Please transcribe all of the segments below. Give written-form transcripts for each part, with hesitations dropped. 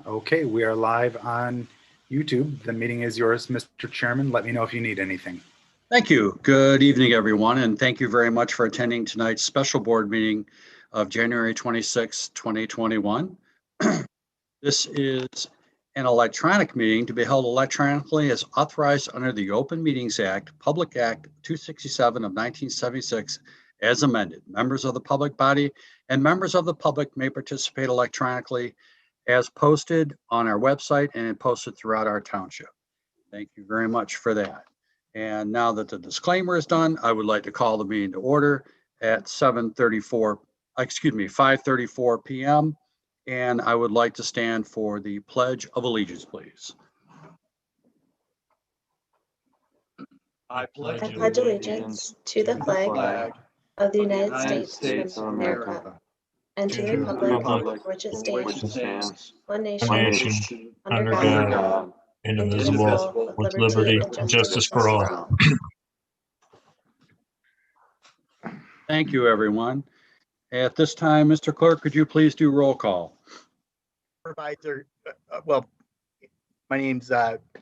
Okay, we are live on YouTube. The meeting is yours, Mr. Chairman. Let me know if you need anything. Thank you. Good evening, everyone, and thank you very much for attending tonight's special board meeting of January 26, 2021. This is an electronic meeting to be held electronically as authorized under the Open Meetings Act, Public Act 267 of 1976, as amended. Members of the public body and members of the public may participate electronically as posted on our website and posted throughout our township. Thank you very much for that. And now that the disclaimer is done, I would like to call the meeting to order at 5:34 p.m. And I would like to stand for the Pledge of Allegiance, please. I pledge allegiance to the flag of the United States of America and to the republic for which it stands, one nation, under God, indivisible, with liberty and justice for all. Thank you, everyone. At this time, Mr. Clerk, could you please do roll call? Supervisor, my name's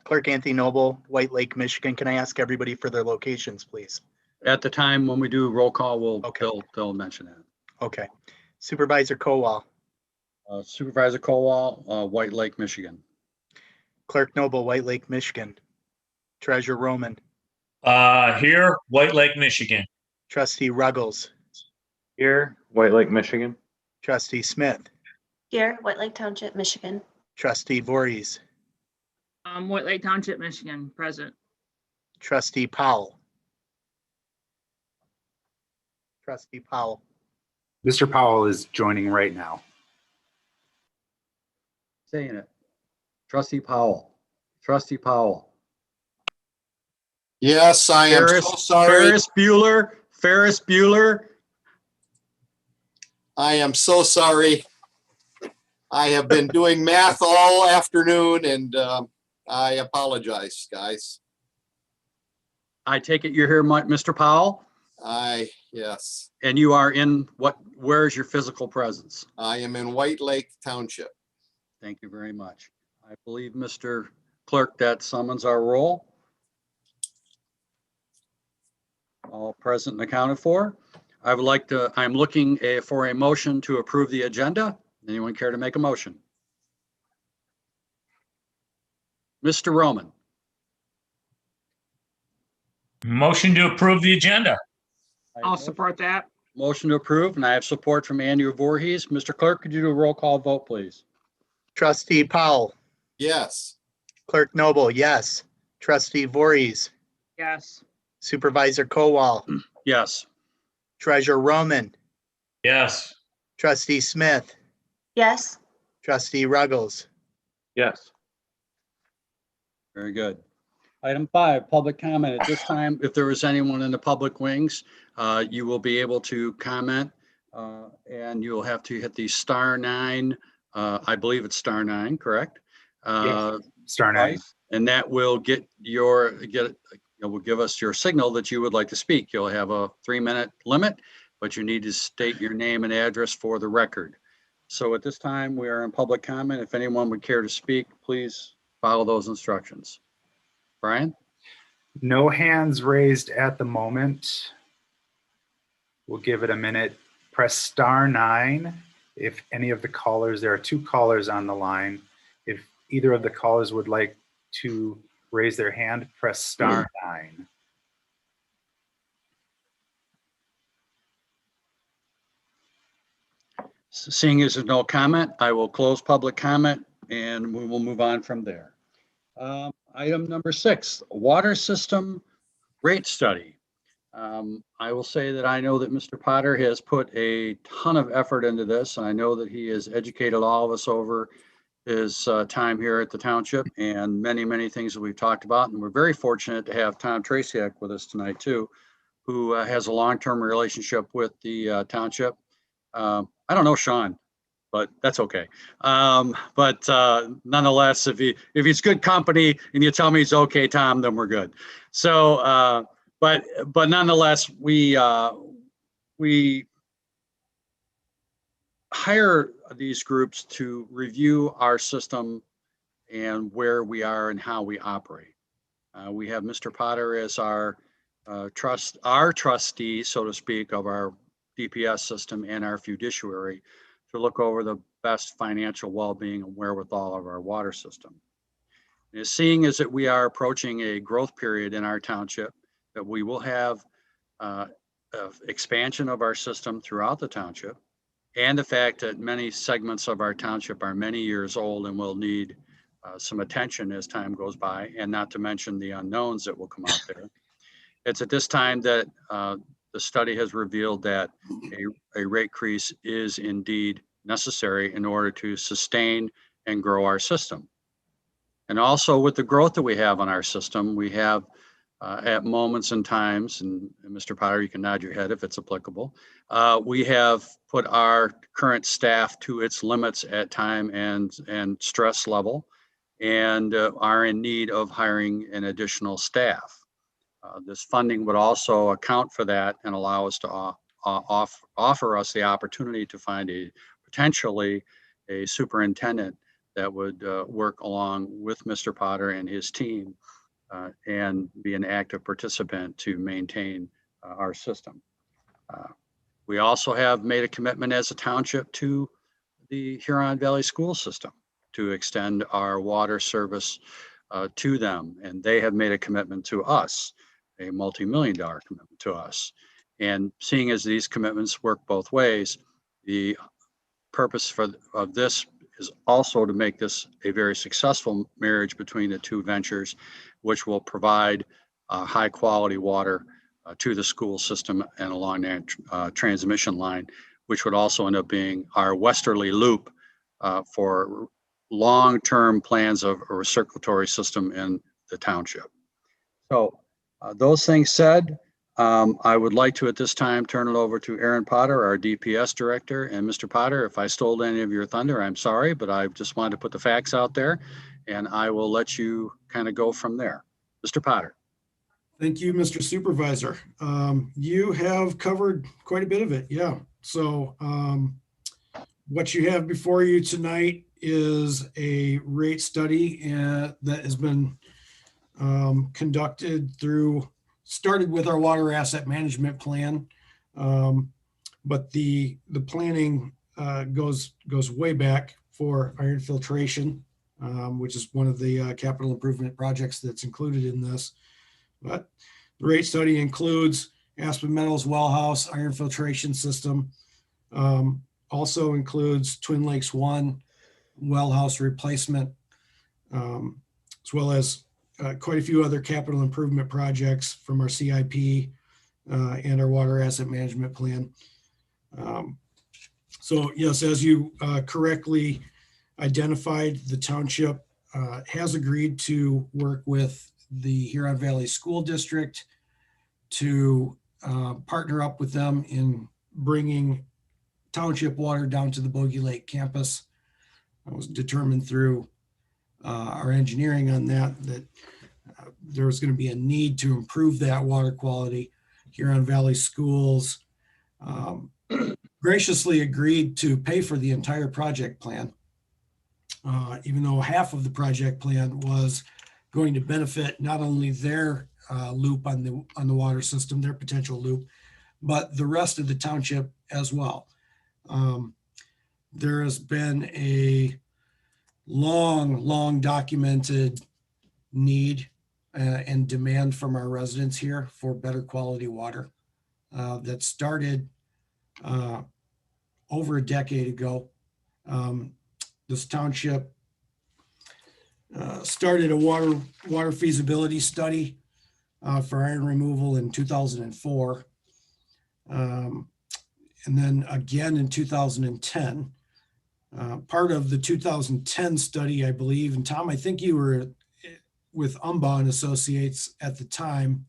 Clerk Anthony Noble, White Lake, Michigan. Can I ask everybody for their locations, please? At the time when we do roll call, Okay. they'll mention that. Okay. Supervisor Kowal, Supervisor Kowal, White Lake, Michigan. Clerk Noble, White Lake, Michigan. Treasurer Roman, Here, White Lake, Michigan. Trustee Ruggles, Here, White Lake, Michigan. Trustee Smith, Here, White Lake Township, Michigan. Trustee Voorhees, White Lake Township, Michigan, present. Trustee Powell. Trustee Powell, Mr. Powell is joining right now. Saying it. Trustee Powell. Trustee Powell. Yes, I am so sorry. Ferris Bueller. I am so sorry. I have been doing math all afternoon and I apologize, guys. I take it you're here, Mr. Powell, Yes, and you are in where is your physical presence? I am in White Lake Township. Thank you very much. I believe, Mr. Clerk, that summons our roll. All present and accounted for. I'm looking for a motion to approve the agenda. Anyone care to make a motion? Mr. Roman. Motion to approve the agenda. I'll support that. Motion to approve, and I have support from Andrew Voorhees. Mr. Clerk, could you do a roll call vote, please? Trustee Powell, Yes, Clerk Noble, yes. Trustee Voorhees, Yes. Supervisor Kowal, Yes. Treasurer Roman, Yes. Trustee Smith, Yes. Trustee Ruggles. Yes. Very good. Item 5, public comment. At this time, if there is anyone in the public wings, you will be able to comment and you'll have to hit the *9. I believe it's *9, correct? Yes. *9. And that will will give us your signal that you would like to speak. You'll have a 3-minute limit, but you need to state your name and address for the record. So at this time, we are in public comment. If anyone would care to speak, please follow those instructions. Brian? No hands raised at the moment. We'll give it a minute. Press *9 if any of the callers, there are 2 callers on the line. If either of the callers would like to raise their hand, press *9. Seeing as there's no comment, I will close public comment and we will move on from there. Item number 6, water system rate study. I will say that I know that Mr. Potter has put a ton of effort into this, and I know that he has educated all of us over his time here at the township and many, many things that we've talked about. And we're very fortunate to have Tom Traciak with us tonight too, who has a long-term relationship with the township. I don't know Sean, but that's okay. But nonetheless, if he's good company and you tell me he's okay, Tom, then we're good. So, but nonetheless, we hire these groups to review our system and where we are and how we operate. We have Mr. Potter as our trustee, so to speak, of our DPS system and our fiduciary to look over the best financial well-being and wherewithal of our water system. And seeing as that we are approaching a growth period in our township, that we will have expansion of our system throughout the township, and the fact that many segments of our township are many years old and will need some attention as time goes by, and not to mention the unknowns that will come out there. It's at this time that the study has revealed that a rate increase is indeed necessary in order to sustain and grow our system. And also with the growth that we have on our system, we have at moments and times, and Mr. Potter, you can nod your head if it's applicable, we have put our current staff to its limits at time and stress level, and are in need of hiring an additional staff. This funding would also account for that and allow us to offer us the opportunity to find potentially a superintendent that would work along with Mr. Potter and his team and be an active participant to maintain our system. We also have made a commitment as a township to the Huron Valley School System to extend our water service to them. And they have made a commitment to us, a multi-million-dollar commitment to us. And seeing as these commitments work both ways, the purpose of this is also to make this a very successful marriage between the two ventures, which will provide high quality water to the school system and along that transmission line, which would also end up being our westerly loop for long-term plans of a circulatory system in the township. So those things said, I would like to at this time turn it over to Aaron Potter, our DPS director. And Mr. Potter, if I stole any of your thunder, I'm sorry, but I just wanted to put the facts out there, and I will let you kind of go from there. Mr. Potter. Thank you, Mr. Supervisor. You have covered quite a bit of it. Yeah. So what you have before you tonight is a rate study that has been conducted started with our water asset management plan. But the planning goes way back for iron filtration, which is one of the capital improvement projects that's included in this. But the rate study includes Aspen Meadows well house iron filtration system. Also includes Twin Lakes 1 well house replacement, as well as quite a few other capital improvement projects from our CIP and our water asset management plan. So yes, as you correctly identified, the township has agreed to work with the Huron Valley School District to partner up with them in bringing township water down to the Bogey Lake campus. It was determined through our engineering on that there was going to be a need to improve that water quality. Huron Valley Schools graciously agreed to pay for the entire project plan, even though half of the project plan was going to benefit not only their loop on the water system, their potential loop, but the rest of the township as well. There has been a long documented need and demand from our residents here for better quality water that started over a decade ago. This township started a water feasibility study for iron removal in 2004. And then again in 2010. Part of the 2010 study, I believe, and Tom, I think you were with Umba and Associates at the time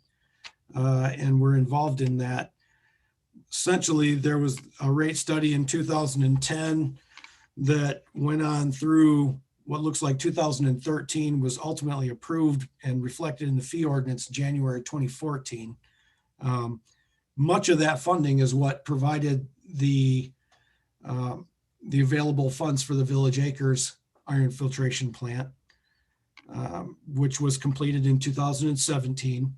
and were involved in that. Essentially, there was a rate study in 2010 that went on through what looks like 2013, was ultimately approved and reflected in the fee ordinance January 2014. Much of that funding is what provided the the available funds for the Village Acres iron filtration plant, which was completed in 2017.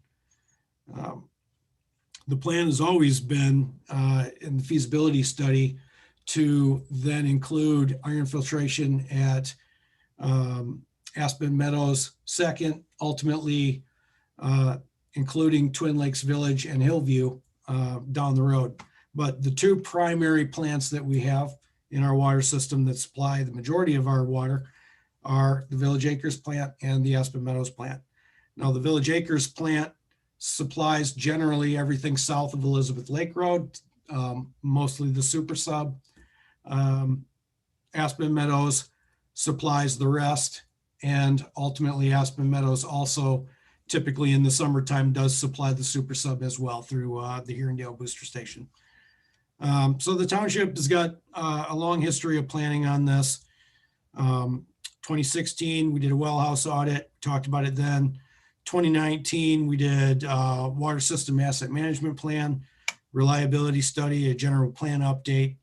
The plan has always been in the feasibility study to then include iron filtration at Aspen Meadows second, ultimately including Twin Lakes Village and Hillview down the road. But the two primary plants that we have in our water system that supply the majority of our water are the Village Acres plant and the Aspen Meadows plant. Now, the Village Acres plant supplies generally everything south of Elizabeth Lake Road, mostly the super sub. Aspen Meadows supplies the rest, and ultimately Aspen Meadows also typically in the summertime does supply the super sub as well through the Herondale booster station. So the township has got a long history of planning on this. 2016, we did a well house audit, talked about it then. 2019, we did water system asset management plan, reliability study, a general plan update.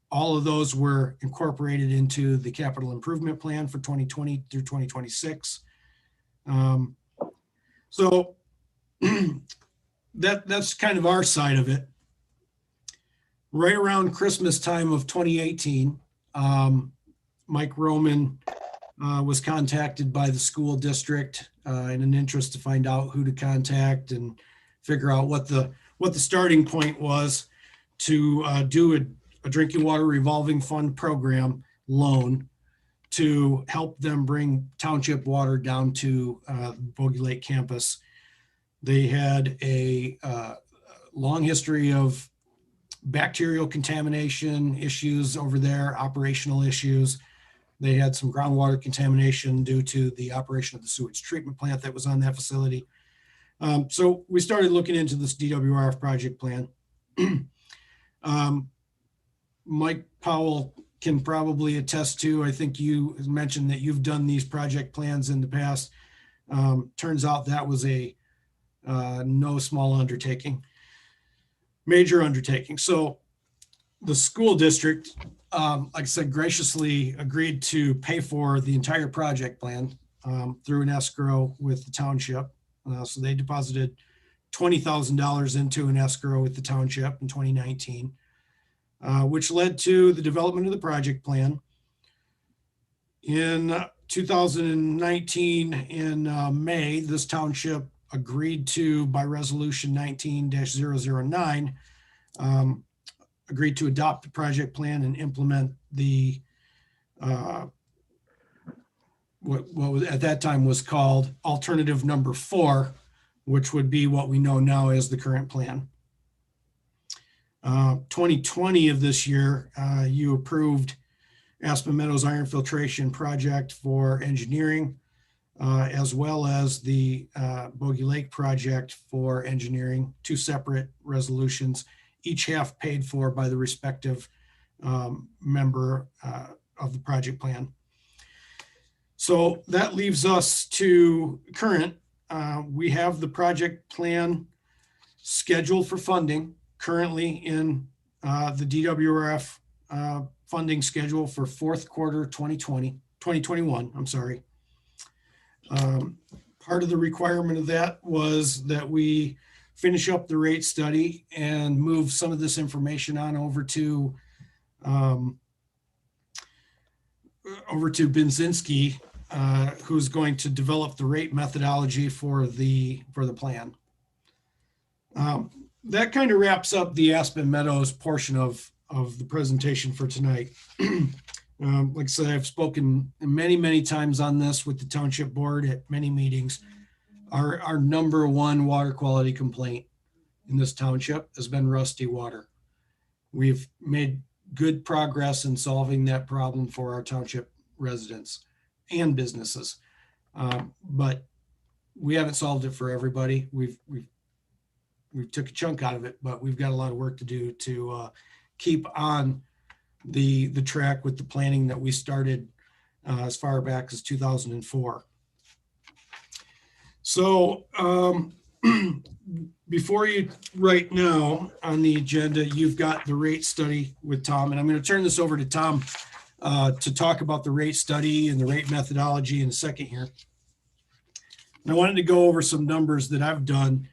All of those were incorporated into the capital improvement plan for 2020 through 2026. So that's kind of our side of it. Right around Christmas time of 2018, Mike Roman was contacted by the school district in an interest to find out who to contact and figure out what the starting point was to do a drinking water revolving fund program loan to help them bring township water down to Bogey Lake campus. They had a long history of bacterial contamination issues over there, operational issues. They had some groundwater contamination due to the operation of the sewage treatment plant that was on that facility. So we started looking into this DWRF project plan. Mike Powell can probably attest to, I think you mentioned that you've done these project plans in the past. Turns out that was a no small undertaking, major undertaking. So the school district, like I said, graciously agreed to pay for the entire project plan through an escrow with the township. So they deposited $20,000 into an escrow with the township in 2019, which led to the development of the project plan. In 2019, in May, this township agreed to, by resolution 19-009, agreed to adopt the project plan and implement the what was at that time was called alternative number 4, which would be what we know now as the current plan. 2020 of this year, you approved Aspen Meadows Iron Filtration Project for engineering, as well as the Bogey Lake project for engineering, 2 separate resolutions, each half paid for by the respective member of the project plan. So that leaves us to current. We have the project plan scheduled for funding currently in the DWRF funding schedule for 4th quarter 2021, I'm sorry. Part of the requirement of that was that we finish up the rate study and move some of this information on over to Binzinski, who's going to develop the rate methodology for the plan. That kind of wraps up the Aspen Meadows portion of the presentation for tonight. Like I said, I've spoken many times on this with the township board at many meetings. Our number 1 water quality complaint in this township has been rusty water. We've made good progress in solving that problem for our township residents and businesses, but we haven't solved it for everybody. We've took a chunk out of it, but we've got a lot of work to do to keep on the track with the planning that we started as far back as 2004. So before you right now on the agenda, you've got the rate study with Tom, and I'm going to turn this over to Tom to talk about the rate study and the rate methodology in a second here. And I wanted to go over some numbers that I've done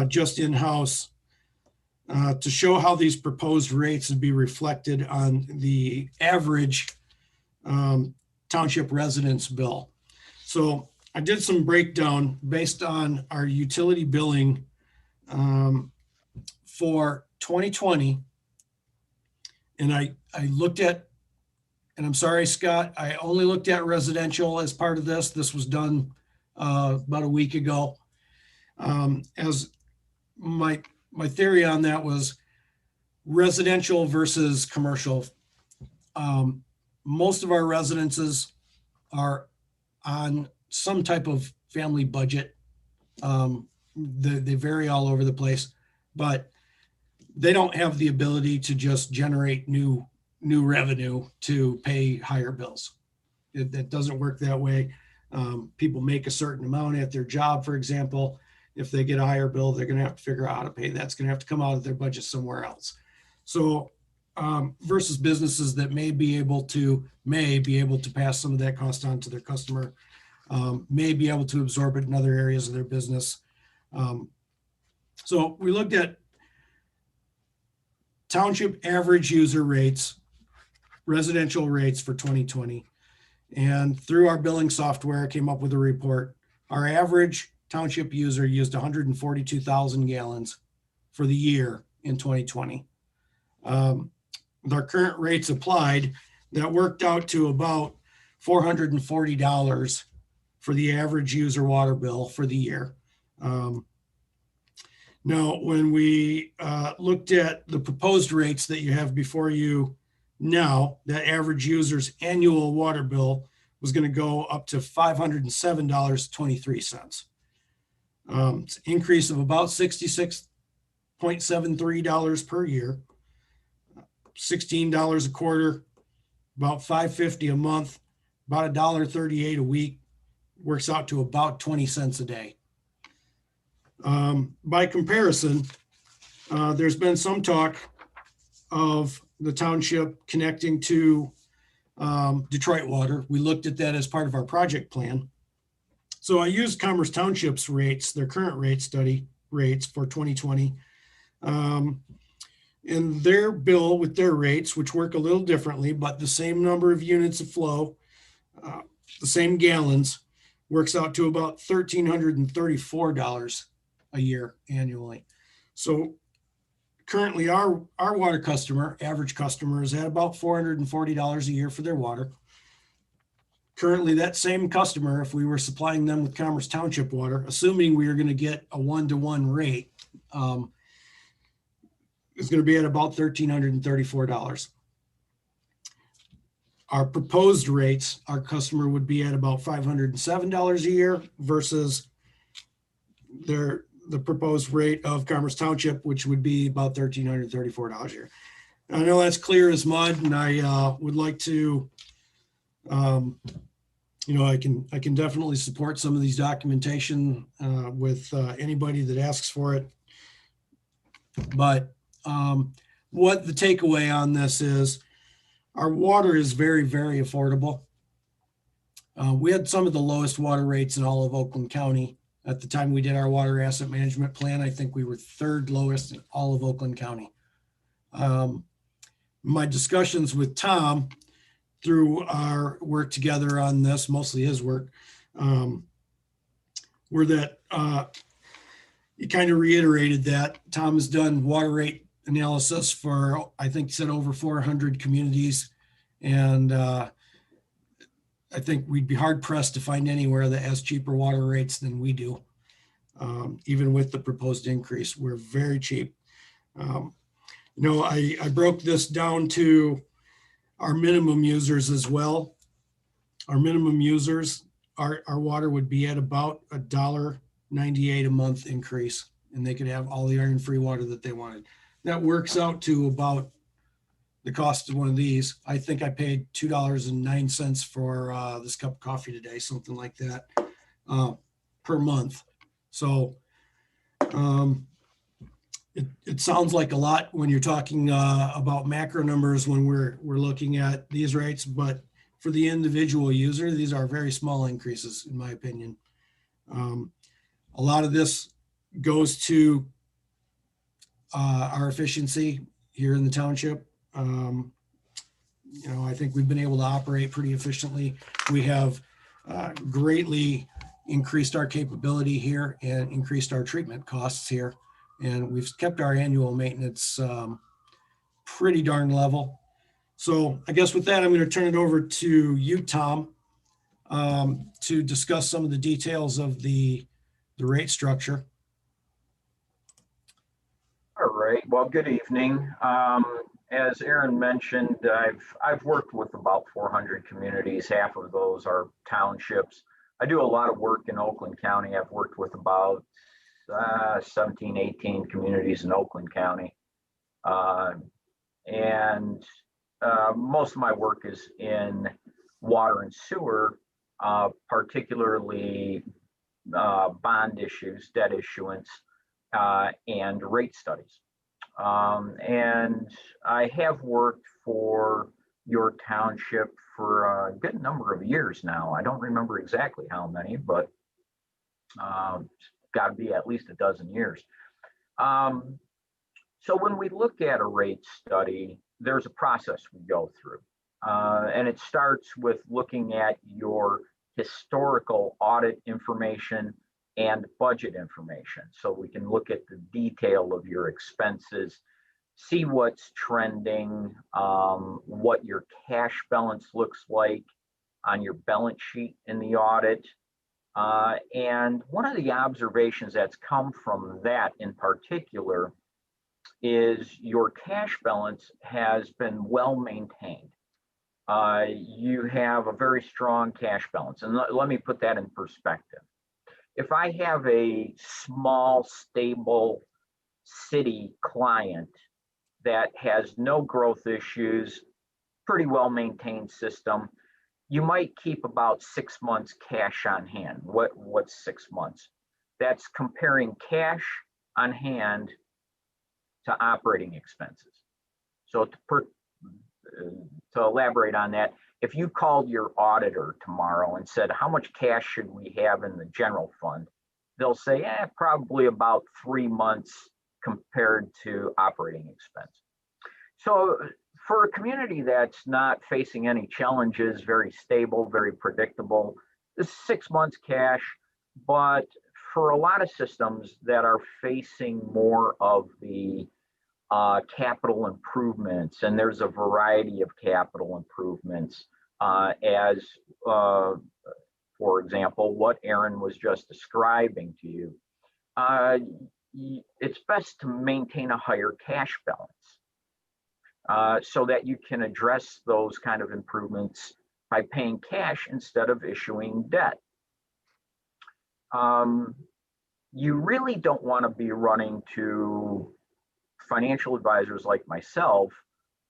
just in-house to show how these proposed rates would be reflected on the average township residence bill. So I did some breakdown based on our utility billing for 2020. And I looked at, and I'm sorry, Scott, I only looked at residential as part of this. This was done about a week ago. As my theory on that was residential versus commercial. Most of our residences are on some type of family budget. They vary all over the place, but they don't have the ability to just generate new revenue to pay higher bills. It doesn't work that way. People make a certain amount at their job, for example. If they get a higher bill, they're going to have to figure out how to pay. That's going to have to come out of their budget somewhere else. So versus businesses that may be able to pass some of that cost on to their customer, may be able to absorb it in other areas of their business. So we looked at township average user rates, residential rates for 2020. And through our billing software, came up with a report. Our average township user used 142,000 gallons for the year in 2020. With our current rates applied, that worked out to about $440 for the average user water bill for the year. Now, when we looked at the proposed rates that you have before you now, that average user's annual water bill was going to go up to $507.23. It's an increase of about $66.73 per year, $16 a quarter, about $5.50 a month, about $1.38 a week, works out to about 20 cents a day. By comparison, there's been some talk of the township connecting to Detroit Water. We looked at that as part of our project plan. So I used Commerce Township's rates, their current rate study rates for 2020. And their bill with their rates, which work a little differently, but the same number of units of flow, the same gallons, works out to about $1,334 a year annually. So currently our water customer, average customer, is at about $440 a year for their water. Currently, that same customer, if we were supplying them with Commerce Township water, assuming we are going to get a 1-to-1 rate, is going to be at about $1,334. Our proposed rates, our customer would be at about $507 a year versus the proposed rate of Commerce Township, which would be about $1,334 a year. I know that's clear as mud, and I would like to, I can definitely support some of these documentation with anybody that asks for it. But what the takeaway on this is, our water is very, very affordable. We had some of the lowest water rates in all of Oakland County. At the time we did our water asset management plan, I think we were third lowest in all of Oakland County. My discussions with Tom through our work together on this, mostly his work, were that he kind of reiterated that Tom has done water rate analysis for, I think, said over 400 communities. And I think we'd be hard pressed to find anywhere that has cheaper water rates than we do. Even with the proposed increase, we're very cheap. I broke this down to our minimum users as well. Our minimum users, our water would be at about $1.98 a month increase, and they could have all the iron-free water that they wanted. That works out to about the cost of one of these. I think I paid $2.09 for this cup of coffee today, something like that, per month. So It sounds like a lot when you're talking about macro numbers when we're looking at these rates, but for the individual user, these are very small increases, in my opinion. A lot of this goes to our efficiency here in the township. I think we've been able to operate pretty efficiently. We have greatly increased our capability here and increased our treatment costs here. And we've kept our annual maintenance pretty darn level. So I guess with that, I'm going to turn it over to you, Tom, to discuss some of the details of the rate structure. All right. Well, good evening. As Aaron mentioned, I've worked with about 400 communities. Half of those are townships. I do a lot of work in Oakland County. I've worked with about 17, 18 communities in Oakland County. And most of my work is in water and sewer, particularly bond issues, debt issuance, and rate studies. And I have worked for your township for a good number of years now. I don't remember exactly how many, but got to be at least a dozen years. So when we look at a rate study, there's a process we go through. And it starts with looking at your historical audit information and budget information. So we can look at the detail of your expenses, see what's trending, what your cash balance looks like on your balance sheet in the audit. And one of the observations that's come from that in particular is your cash balance has been well maintained. You have a very strong cash balance. And let me put that in perspective. If I have a small, stable city client that has no growth issues, pretty well maintained system, you might keep about 6 months cash on hand. What's 6 months? That's comparing cash on hand to operating expenses. So to elaborate on that, if you called your auditor tomorrow and said, how much cash should we have in the general fund? They'll say, probably about 3 months compared to operating expense. So for a community that's not facing any challenges, very stable, very predictable, this is 6 months cash. But for a lot of systems that are facing more of the capital improvements, and there's a variety of capital improvements, for example, what Aaron was just describing to you, it's best to maintain a higher cash balance so that you can address those kind of improvements by paying cash instead of issuing debt. You really don't want to be running to financial advisors like myself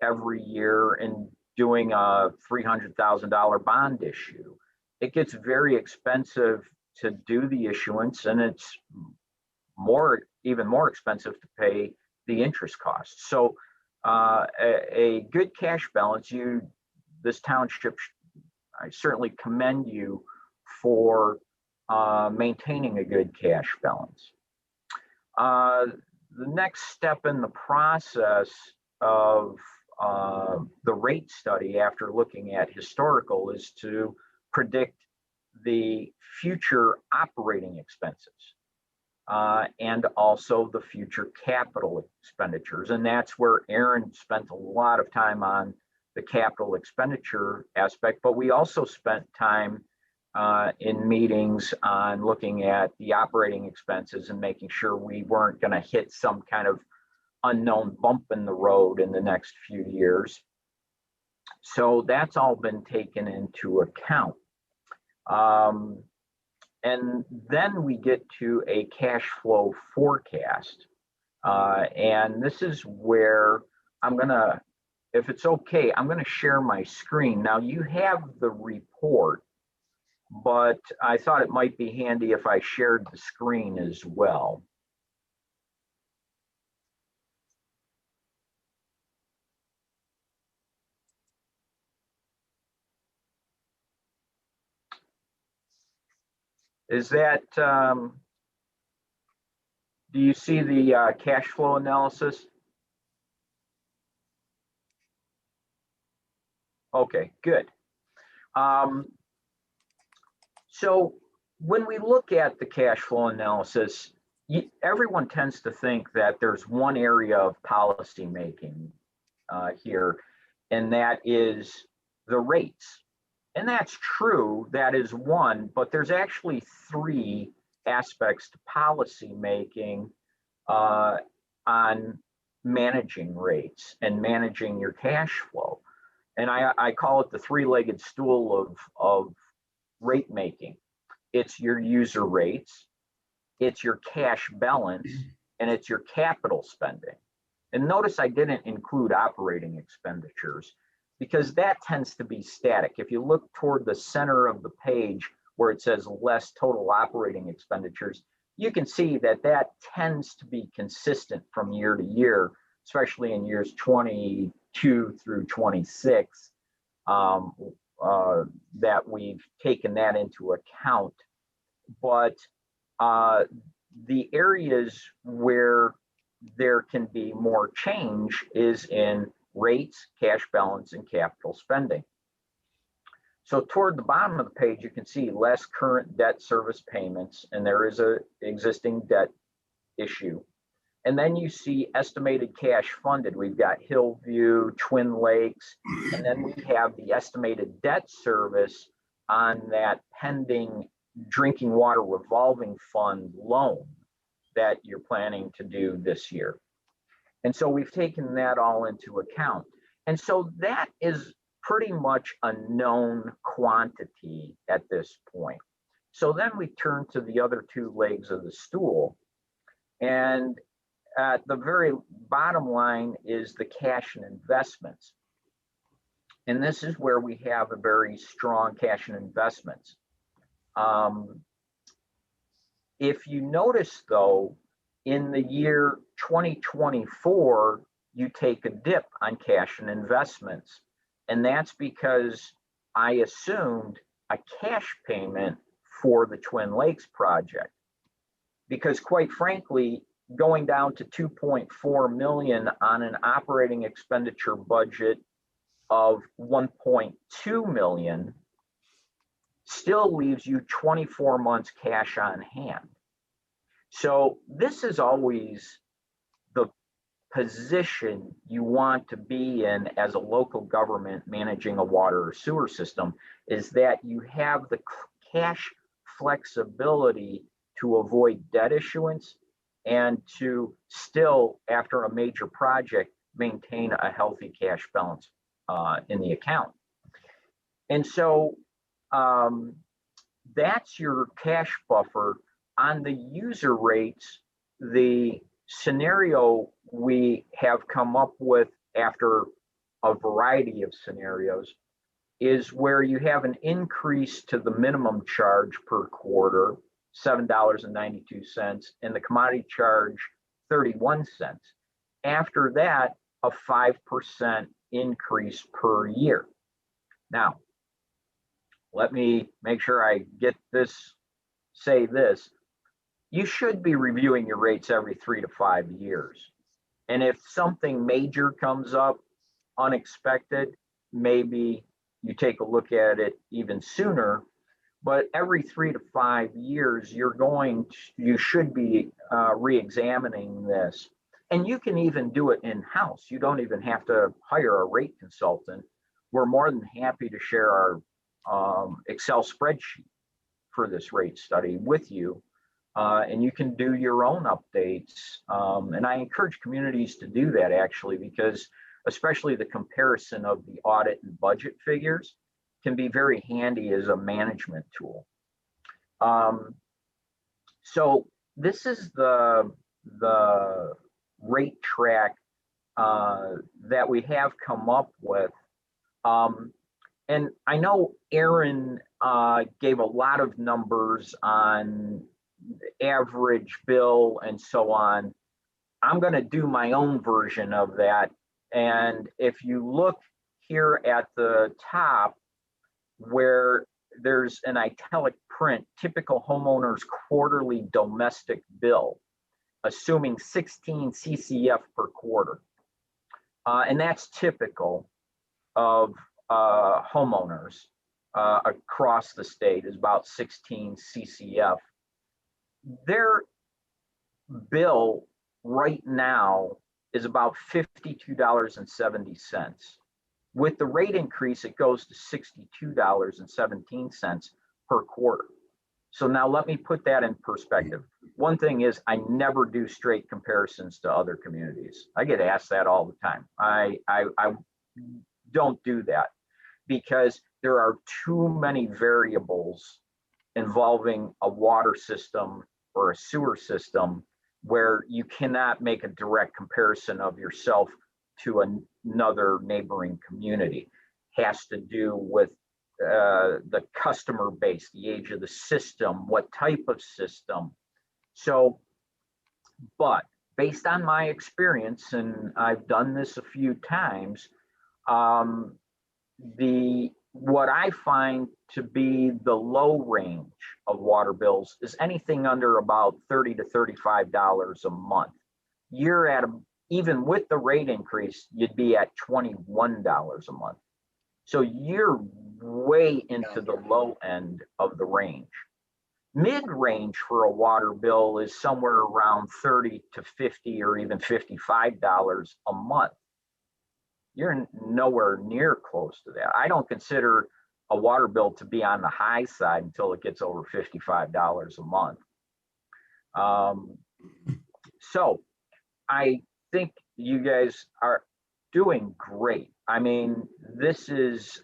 every year and doing a $300,000 bond issue. It gets very expensive to do the issuance, and it's even more expensive to pay the interest costs. So a good cash balance, this township, I certainly commend you for maintaining a good cash balance. The next step in the process of the rate study after looking at historical is to predict the future operating expenses and also the future capital expenditures. And that's where Aaron spent a lot of time on the capital expenditure aspect, but we also spent time in meetings on looking at the operating expenses and making sure we weren't going to hit some kind of unknown bump in the road in the next few years. So that's all been taken into account. And then we get to a cash flow forecast. And this is where I'm going to, if it's okay, I'm going to share my screen. Now you have the report, but I thought it might be handy if I shared the screen as well. Is that, do you see the cash flow analysis? Okay, good. So when we look at the cash flow analysis, everyone tends to think that there's one area of policy making here, and that is the rates. And that's true, that is one, but there's actually three aspects to policy making on managing rates and managing your cash flow. And I call it the three-legged stool of rate making. It's your user rates, it's your cash balance, and it's your capital spending. And notice I didn't include operating expenditures because that tends to be static. If you look toward the center of the page where it says less total operating expenditures, you can see that that tends to be consistent from year to year, especially in years 22 through 26, that we've taken that into account. But the areas where there can be more change is in rates, cash balance, and capital spending. So toward the bottom of the page, you can see less current debt service payments, and there is a existing debt issue. And then you see estimated cash funded. We've got Hillview, Twin Lakes, and then we have the estimated debt service on that pending drinking water revolving fund loan that you're planning to do this year. And so we've taken that all into account. And so that is pretty much a known quantity at this point. So then we turn to the other two legs of the stool. And at the very bottom line is the cash and investments. And this is where we have a very strong cash and investments. If you notice though, in the year 2024, you take a dip on cash and investments. And that's because I assumed a cash payment for the Twin Lakes project. Because quite frankly, going down to 2.4 million on an operating expenditure budget of 1.2 million still leaves you 24 months cash on hand. So this is always the position you want to be in as a local government managing a water or sewer system, is that you have the cash flexibility to avoid debt issuance and to still, after a major project, maintain a healthy cash balance in the account. And so that's your cash buffer. On the user rates, the scenario we have come up with after a variety of scenarios is where you have an increase to the minimum charge per quarter, $7.92, and the commodity charge, 31 cents. After that, a 5% increase per year. Now, let me make sure I get this, say this. You should be reviewing your rates every 3 to 5 years. And if something major comes up, unexpected, maybe you take a look at it even sooner. But every 3 to 5 years, you should be re-examining this. And you can even do it in-house. You don't even have to hire a rate consultant. We're more than happy to share our Excel spreadsheet for this rate study with you. And you can do your own updates. And I encourage communities to do that actually, because especially the comparison of the audit and budget figures can be very handy as a management tool. So this is the rate track that we have come up with. And I know Aaron gave a lot of numbers on the average bill and so on. I'm going to do my own version of that. And if you look here at the top, where there's an italic print, typical homeowner's quarterly domestic bill, assuming 16 CCF per quarter. And that's typical of homeowners across the state, is about 16 CCF. Their bill right now is about $52.70. With the rate increase, it goes to $62.17 per quarter. So now let me put that in perspective. One thing is, I never do straight comparisons to other communities. I get asked that all the time. I don't do that because there are too many variables involving a water system or a sewer system where you cannot make a direct comparison of yourself to another neighboring community. Has to do with the customer base, the age of the system, what type of system. So, but based on my experience, and I've done this a few times, what I find to be the low range of water bills is anything under about $30 to $35 a month. You're at even with the rate increase, you'd be at $21 a month. So you're way into the low end of the range. Mid-range for a water bill is somewhere around $30 to $50 or even $55 a month. You're nowhere near close to that. I don't consider a water bill to be on the high side until it gets over $55 a month. So I think you guys are doing great. I mean, this is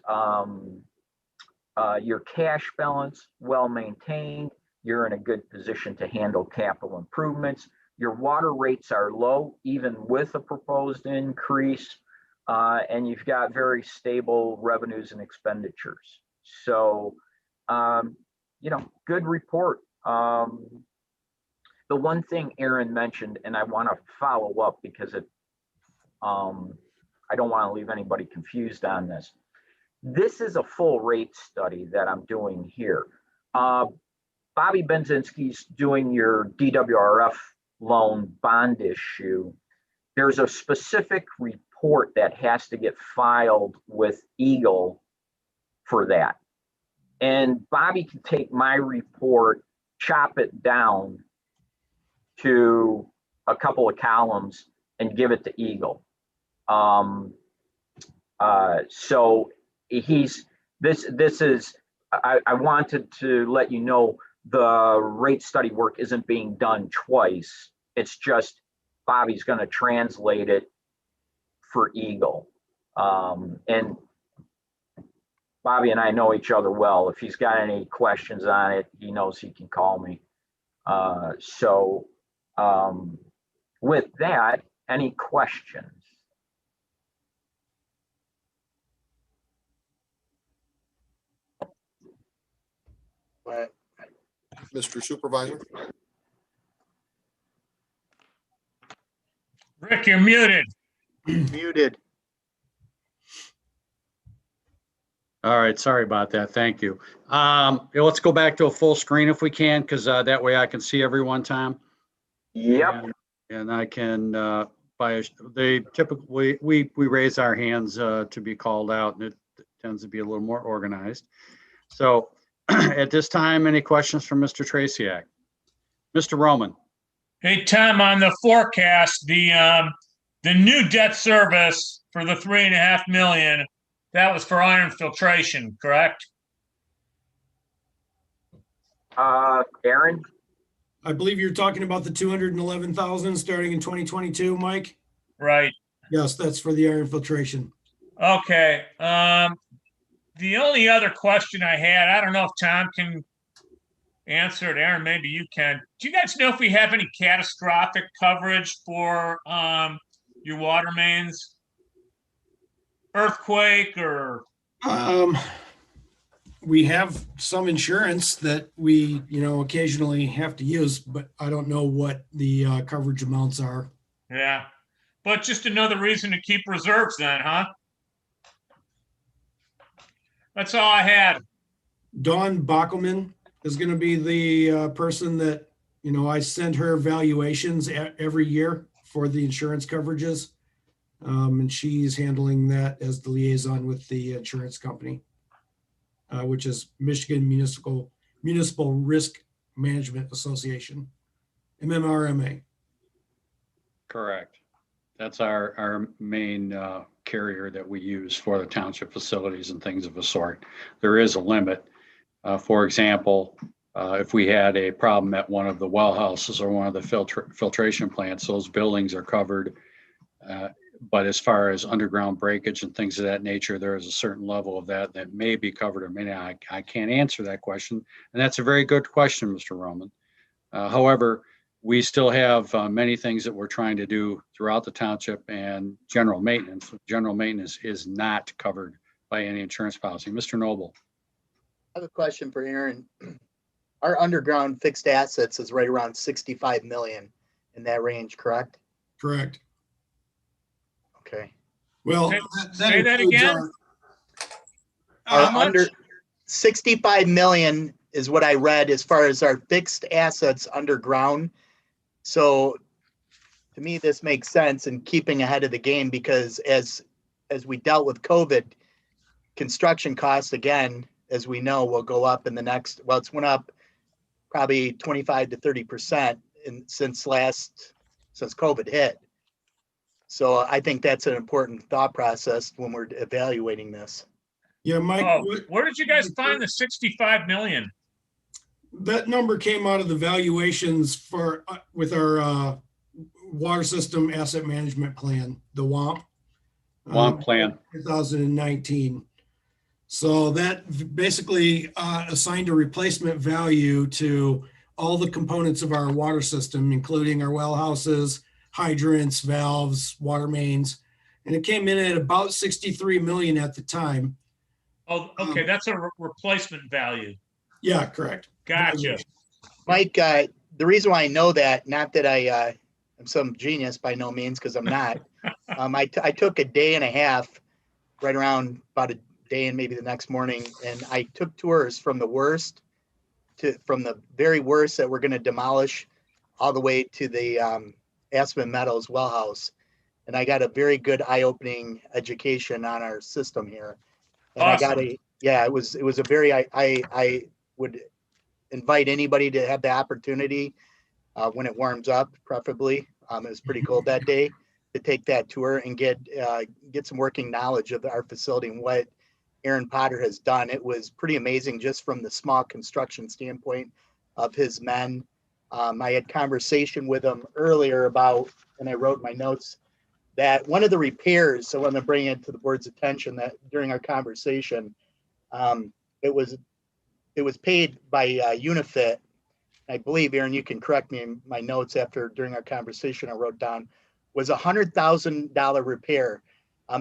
your cash balance well maintained. You're in a good position to handle capital improvements. Your water rates are low, even with a proposed increase. And you've got very stable revenues and expenditures. So, good report. The one thing Aaron mentioned, and I want to follow up because I don't want to leave anybody confused on this. This is a full rate study that I'm doing here. Bobby Benzinski's doing your DWRF loan bond issue. There's a specific report that has to get filed with Eagle for that. And Bobby can take my report, chop it down to a couple of columns and give it to Eagle. So this is, I wanted to let you know the rate study work isn't being done twice. It's just Bobby's going to translate it for Eagle. And Bobby and I know each other well. If he's got any questions on it, he knows he can call me. With that, any questions? Mr. Supervisor? Rick, you're muted. Muted. All right, sorry about that. Thank you. Let's go back to a full screen if we can, because that way I can see everyone, Tom. Yep. And I can, they typically, we raise our hands to be called out, and it tends to be a little more organized. So at this time, any questions from Mr. Traciak? Mr. Roman? Hey, Tom, on the forecast, the new debt service for the $3.5 million, that was for iron filtration, correct? Aaron? I believe you're talking about the 211,000 starting in 2022, Mike? Right. Yes, that's for the iron filtration. Okay. The only other question I had, I don't know if Tom can answer it. Aaron, maybe you can. Do you guys know if we have any catastrophic coverage for your water mains? Earthquake or? We have some insurance that we, occasionally have to use, but I don't know what the coverage amounts are. Yeah, but just another reason to keep reserves then, huh? That's all I had. Dawn Bockelman is going to be the person that, I send her valuations every year for the insurance coverages. And she's handling that as the liaison with the insurance company, which is Michigan Municipal Risk Management Association, MMRMA. Correct. That's our main carrier that we use for the township facilities and things of the sort. There is a limit. For example, if we had a problem at one of the well houses or one of the filtration plants, those buildings are covered. But as far as underground breakage and things of that nature, there is a certain level of that may be covered or may not. I can't answer that question. And that's a very good question, Mr. Roman. However, we still have many things that we're trying to do throughout the township, and general maintenance. General maintenance is not covered by any insurance policy. Mr. Noble. I have a question for Aaron. Our underground fixed assets is right around 65 million, in that range, correct? Correct. Okay. Well, Say that includes again? Our How much? under 65 million is what I read as far as our fixed assets underground. So to me, this makes sense in keeping ahead of the game, because as we dealt with COVID, construction costs, again, as we know, will go up in the next, well, it's went up probably 25 to 30% since COVID hit. So I think that's an important thought process when we're evaluating this. Yeah, Mike. Oh, where did you guys find the 65 million? That number came out of the valuations with our water system asset management plan, the WAMP. WAMP plan. 2019. So that basically assigned a replacement value to all the components of our water system, including our well houses, hydrants, valves, water mains. And it came in at about 63 million at the time. Oh, okay, that's a replacement value. Yeah, correct. Gotcha. Mike, the reason why I know that, not that I am some genius by no means, because I'm not. I took a day and a half, right around about a day and maybe the next morning, and I took tours from the very worst that we're going to demolish all the way to the Aspen Meadows well house. And I got a very good eye-opening education on our system here. And awesome. It was a very, I would invite anybody to have the opportunity when it warms up, preferably. It was pretty cold that day, to take that tour and get some working knowledge of our facility and what Aaron Potter has done. It was pretty amazing just from the small construction standpoint of his men. I had conversation with him earlier about, and I wrote my notes, that one of the repairs, I want to bring it to the board's attention, that during our conversation, it was paid by Unifit. I believe, Aaron, you can correct me in my notes during our conversation I wrote down, was $100,000 repair.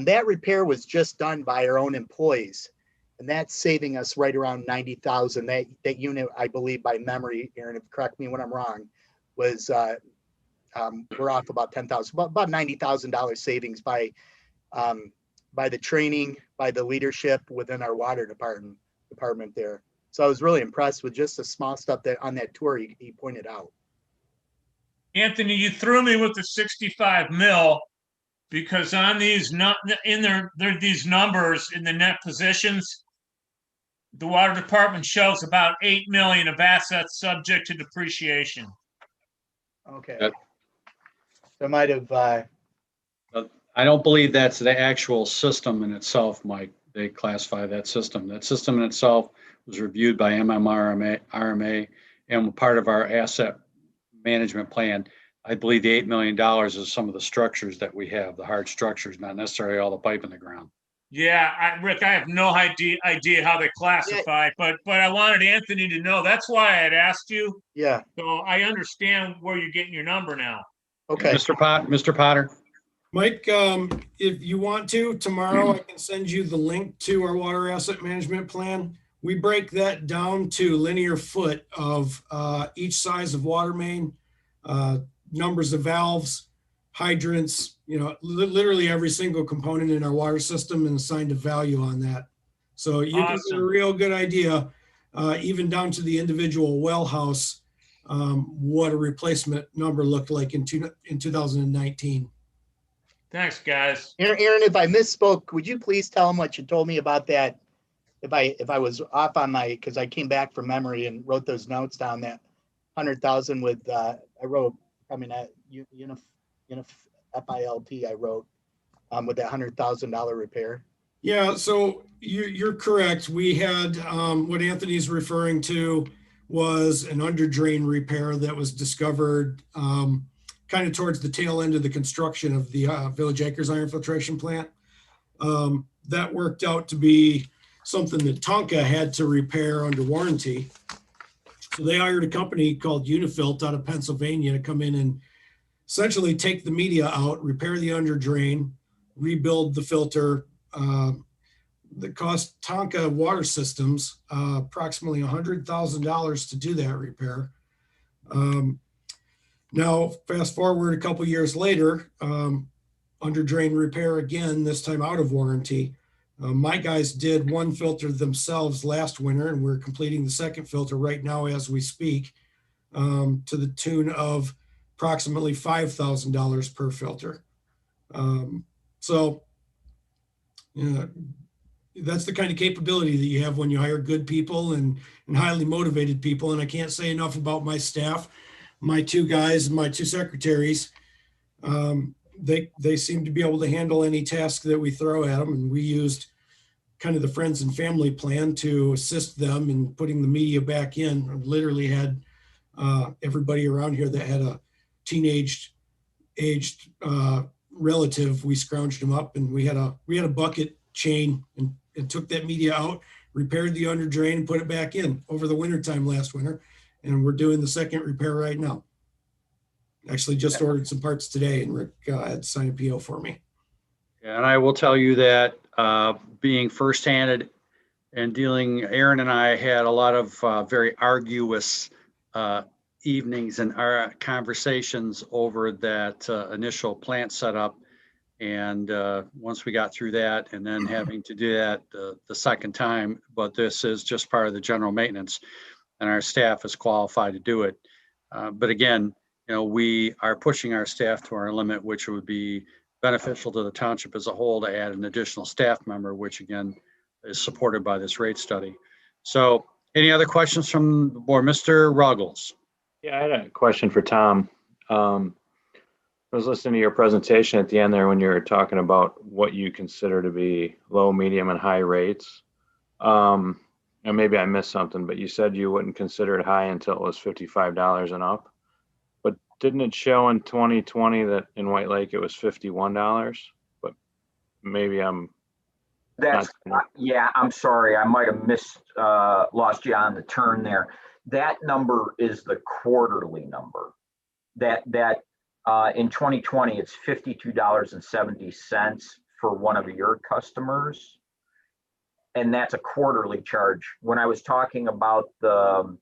That repair was just done by our own employees, and that's saving us right around 90,000. That unit, I believe, by memory, Aaron, correct me when I'm wrong, was we're off about 10,000, about $90,000 savings by the training, by the leadership within our water department there. So I was really impressed with just the small stuff that on that tour he pointed out. Anthony, you threw me with the 65 mil, because on these these numbers in the net positions, the water department shows about 8 million of assets subject to depreciation. Okay. That- So I might have. I don't believe that's the actual system in itself, Mike. They classify that system. That system in itself was reviewed by RMA, and part of our asset management plan. I believe the $8 million is some of the structures that we have, the hard structures, not necessarily all the pipe in the ground. Yeah, Rick, I have no idea how they classify, but I wanted Anthony to know. That's why I had asked you. Yeah. So I understand where you're getting your number now. Okay. Mr. Potter. Mike, if you want to, tomorrow I can send you the link to our water asset management plan. We break that down to linear foot of each size of water main, numbers of valves, hydrants, literally every single component in our water system, and assigned a value on that. So you can get a real good idea even down to the individual well house, what a replacement number looked like in 2019. Thanks, guys. Aaron, if I misspoke, would you please tell them what you told me about that? If I was off on my, because I came back from memory and wrote those notes down, that 100,000 with I wrote, I mean, FILT I wrote with that $100,000 repair. Yeah, so you're correct. We had what Anthony's referring to was an under drain repair that was discovered kind of towards the tail end of the construction of the Village Acres iron filtration plant. That worked out to be something that Tonka had to repair under warranty. So they hired a company called Unifilt out of Pennsylvania to come in and essentially take the media out, repair the under drain, rebuild the filter. That cost Tonka Water Systems approximately $100,000 to do that repair. Now, fast forward a couple years later, under drain repair again, this time out of warranty. My guys did one filter themselves last winter, and we're completing the second filter right now as we speak, to the tune of approximately $5,000 per filter. So, that's the kind of capability that you have when you hire good people and highly motivated people. And I can't say enough about my staff, my two guys, and my two secretaries. They seem to be able to handle any task that we throw at them. And we used kind of the friends and family plan to assist them in putting the media back in. I literally had everybody around here that had a teenage aged relative. We scrounged them up, and we had a bucket chain and took that media out, repaired the under drain, and put it back in over the winter time last winter. And we're doing the second repair right now. Actually just ordered some parts today, and Rick had to sign a PO for me. And I will tell you that being firsthand and dealing, Aaron and I had a lot of very arduous evenings and our conversations over that initial plant setup. And once we got through that, and then having to do that the second time, but this is just part of the general maintenance, and our staff is qualified to do it. But again, we are pushing our staff to our limit, which would be beneficial to the township as a whole to add an additional staff member, which again is supported by this rate study. So any other questions from the board? Mr. Ruggles. Yeah, I had a question for Tom. I was listening to your presentation at the end there when you were talking about what you consider to be low, medium, and high rates. And maybe I missed something, but you said you wouldn't consider it high until it was $55 and up. But didn't it show in 2020 that in White Lake it was $51? But maybe yeah, I'm sorry. I might have lost you on the turn there. That number is the quarterly number. That in 2020, it's $52.70 for one of your customers. And that's a quarterly charge. When I was talking about the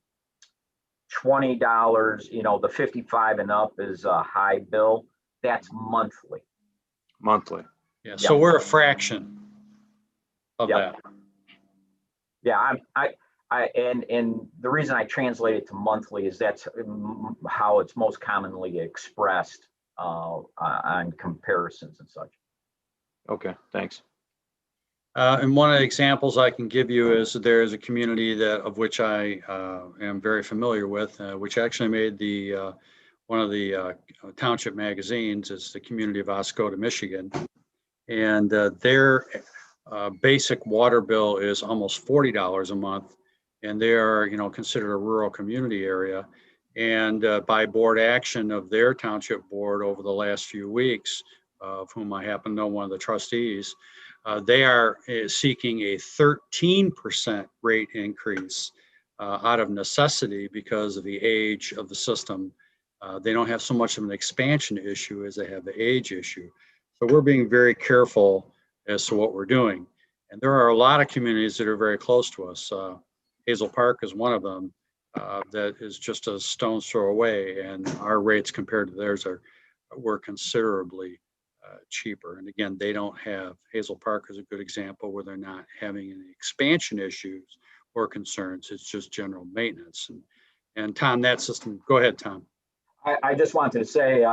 $20, the 55 and up is a high bill. That's monthly. Monthly. Yeah. So we're a fraction of that. Yeah. And the reason I translate it to monthly is that's how it's most commonly expressed on comparisons and such. Okay, thanks. And one of the examples I can give you is there's a community of which I am very familiar with, which actually made one of the township magazines. It's the community of Oscoda, Michigan, and their basic water bill is almost $40 a month. And they are, considered a rural community area. And by board action of their township board over the last few weeks, of whom I happen to know one of the trustees, they are seeking a 13% rate increase out of necessity because of the age of the system. They don't have so much of an expansion issue as they have the age issue. So we're being very careful as to what we're doing. And there are a lot of communities that are very close to us. Hazel Park is one of them that is just a stone's throw away, and our rates compared to theirs were considerably cheaper. And again, they don't have, Hazel Park is a good example where they're not having any expansion issues or concerns. It's just general maintenance. And Tom, that system, go ahead, Tom. I just wanted to say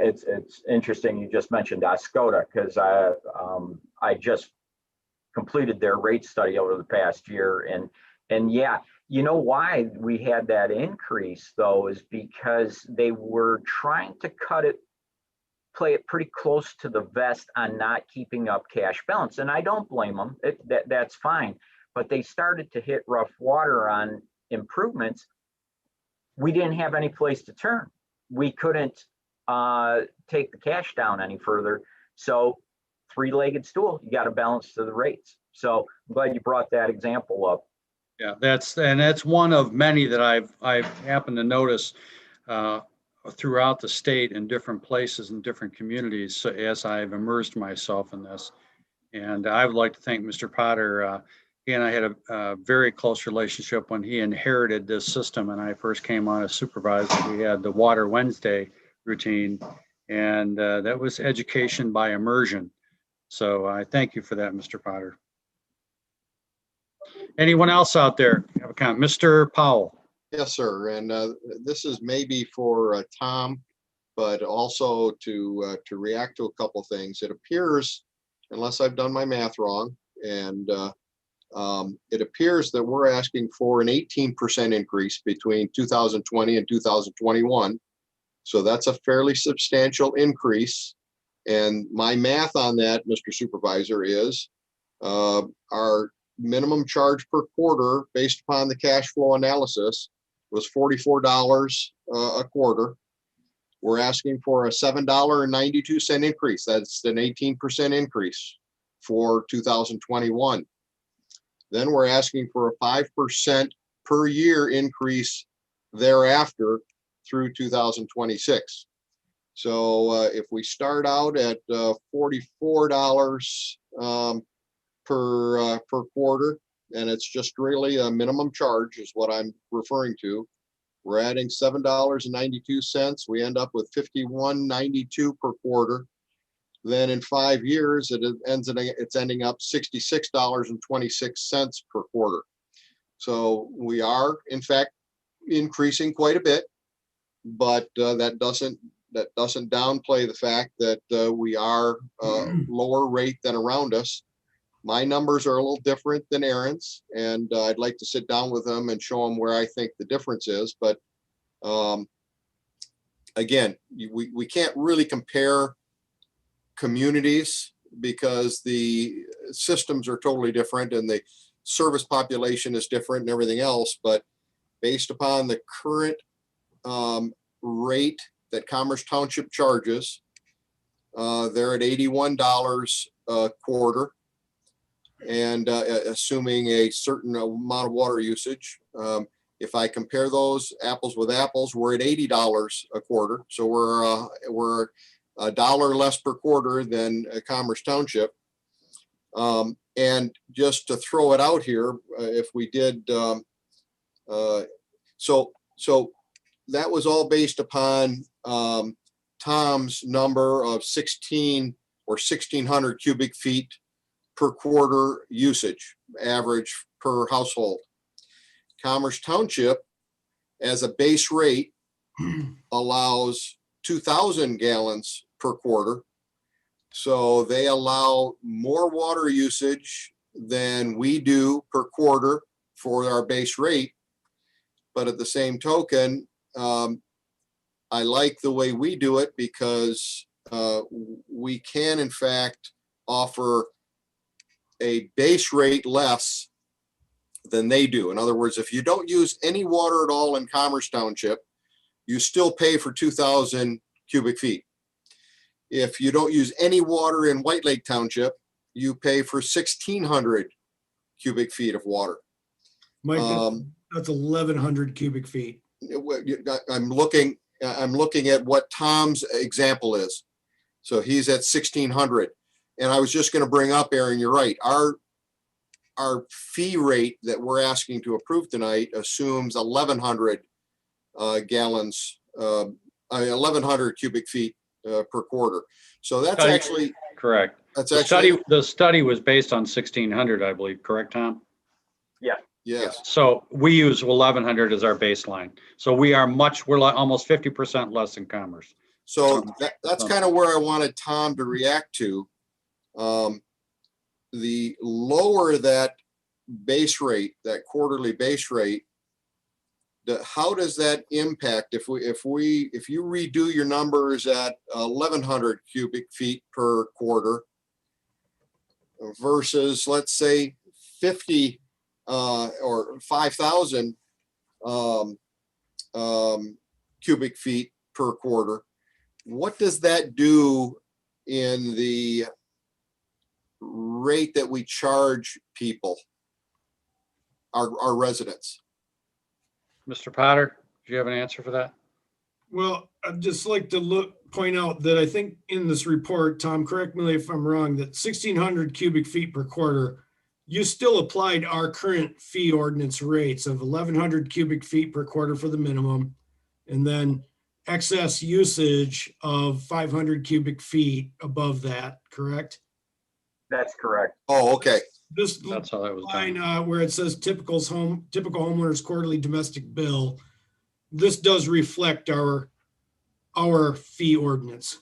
it's interesting you just mentioned Oscoda, because I just completed their rate study over the past year, and yeah, you know why we had that increase though is because they were trying to play it pretty close to the vest on not keeping up cash balance, and I don't blame them. That's fine, but they started to hit rough water on improvements. We didn't have any place to turn. We couldn't take the cash down any further. So three-legged stool, you got to balance to the rates. So I'm glad you brought that example up. Yeah, that's one of many that I've happened to notice throughout the state in different places and different communities as I've immersed myself in this. And I would like to thank Mr. Potter. He and I had a very close relationship when he inherited this system and I first came on as supervisor. We had the Water Wednesday routine, and that was education by immersion. So I thank you for that, Mr. Potter. Anyone else out there have a comment? Mr. Powell. Yes, sir. And this is maybe for Tom, but also to react to a couple things. It appears, unless I've done my math wrong, and it appears that we're asking for an 18% increase between 2020 and 2021. So that's a fairly substantial increase. And my math on that, Mr. Supervisor, is our minimum charge per quarter based upon the cash flow analysis was $44 a quarter. We're asking for a $7.92 increase. That's an 18% increase for 2021. Then we're asking for a 5% per year increase thereafter through 2026. So if we start out at $44 per quarter, and it's just really a minimum charge is what I'm referring to. We're adding $7.92. We end up with $51.92 per quarter. Then in 5 years, it's ending up $66.26 per quarter. So we are, in fact, increasing quite a bit, but that doesn't downplay the fact that we are lower rate than around us. My numbers are a little different than Aaron's, and I'd like to sit down with them and show them where I think the difference is. But again, we can't really compare communities because the systems are totally different and the service population is different and everything else. But based upon the current rate that Commerce Township charges, they're at $81 a quarter. And assuming a certain amount of water usage, if I compare those apples with apples, we're at $80 a quarter. So we're $1 less per quarter than Commerce Township. And just to throw it out here, if we did, so that was all based upon Tom's number of 1,600 cubic feet per quarter usage, average per household. Commerce Township, as a base rate, allows 2,000 gallons per quarter. So they allow more water usage than we do per quarter for our base rate. But at the same token, I like the way we do it because we can, in fact, offer a base rate less than they do. In other words, if you don't use any water at all in Commerce Township, you still pay for 2,000 cubic feet. If you don't use any water in White Lake Township, you pay for 1,600 cubic feet of water. Mike, that's 1,100 cubic feet. I'm looking at what Tom's example is. So he's at 1,600. And I was just going to bring up, Aaron, you're right. Our fee rate that we're asking to approve tonight assumes 1,100 gallons, 1,100 cubic feet per quarter. So that's actually correct. That's the study was based on 1,600, I believe. Correct, Tom? Yeah. Yes. So we use 1,100 as our baseline. So we're like almost 50% less than Commerce. So that's kind of where I wanted Tom to react to. The lower that base rate, that quarterly base rate, how does that impact if you redo your numbers at 1,100 cubic feet per quarter versus, let's say, 50 or 5,000 cubic feet per quarter? What does that do in the rate that we charge people, our residents? Mr. Potter, do you have an answer for that? Well, I'd just like to point out that I think in this report, Tom, correct me if I'm wrong, that 1,600 cubic feet per quarter, you still applied our current fee ordinance rates of 1,100 cubic feet per quarter for the minimum, and then excess usage of 500 cubic feet above that, correct? That's correct. Oh, okay. This That's how that was line done. where it says typical homeowner's quarterly domestic bill, this does reflect our fee ordinance.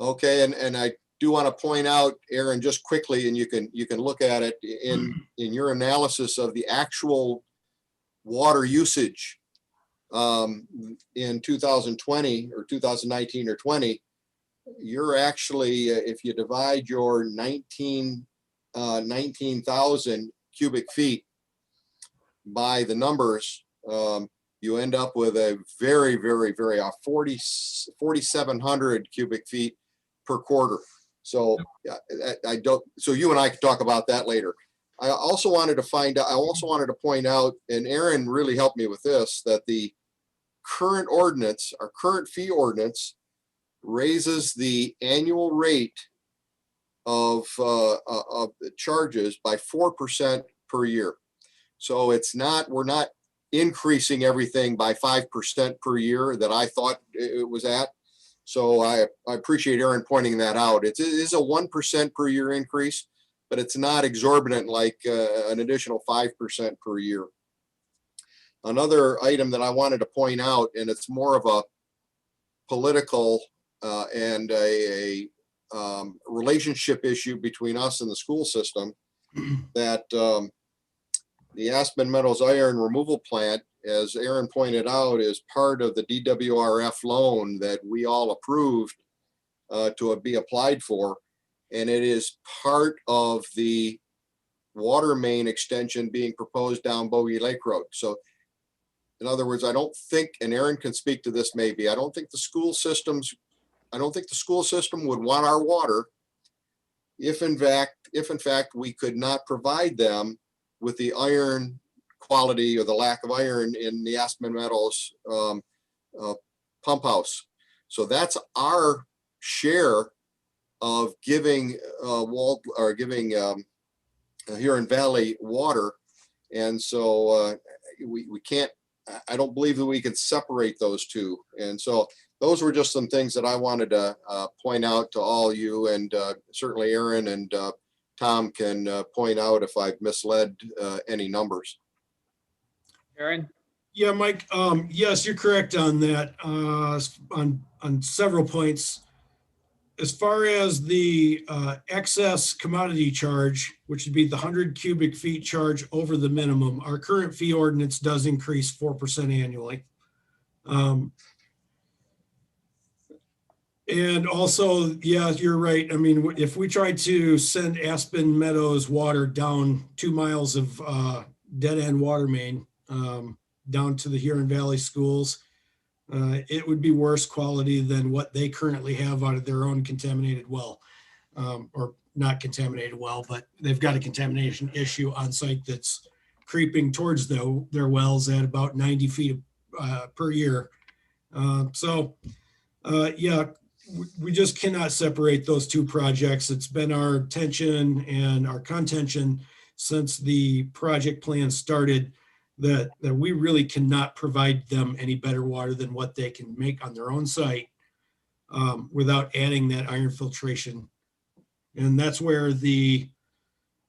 Okay, and I do want to point out, Aaron, just quickly, and you can look at it in your analysis of the actual water usage in 2020 or 2019 or 20. You're actually, if you divide your 19,000 cubic feet by the numbers, you end up with a very, very, very 4,700 cubic feet per quarter. So I don't. So you and I can talk about that later. I also wanted to point out, and Aaron really helped me with this, that the current ordinance, our current fee ordinance, raises the annual rate of the charges by 4% per year. So we're not increasing everything by 5% per year that I thought it was at. So I appreciate Aaron pointing that out. It is a 1% per year increase, but it's not exorbitant like an additional 5% per year. Another item that I wanted to point out, and it's more of a political and a relationship issue between us and the school system, that the Aspen Meadows Iron Removal Plant, as Aaron pointed out, is part of the DWRF loan that we all approved to be applied for. And it is part of the water main extension being proposed down Bogey Lake Road. So in other words, I don't think, and Aaron can speak to this maybe, I don't think the school system would want our water if in fact we could not provide them with the iron quality or the lack of iron in the Aspen Meadows pump house. So that's our share of giving Huron Valley water. And so we can't, I don't believe that we can separate those two. And so those were just some things that I wanted to point out to all you, and certainly Aaron and Tom can point out if I've misled any numbers. Aaron? Yeah, Mike, yes, you're correct on that, on several points. As far as the excess commodity charge, which would be the 100 cubic feet charge over the minimum, our current fee ordinance does increase 4% annually. And also, yeah, you're right. I mean, if we tried to send Aspen Meadows water down 2 miles of dead end water main down to the Huron Valley schools, it would be worse quality than what they currently have out of their own contaminated well, or not contaminated well, but they've got a contamination issue on site that's creeping towards their wells at about 90 feet per year. Yeah, we just cannot separate those two projects. It's been our tension and our contention since the project plan started that we really cannot provide them any better water than what they can make on their own site without adding that iron filtration. And that's where the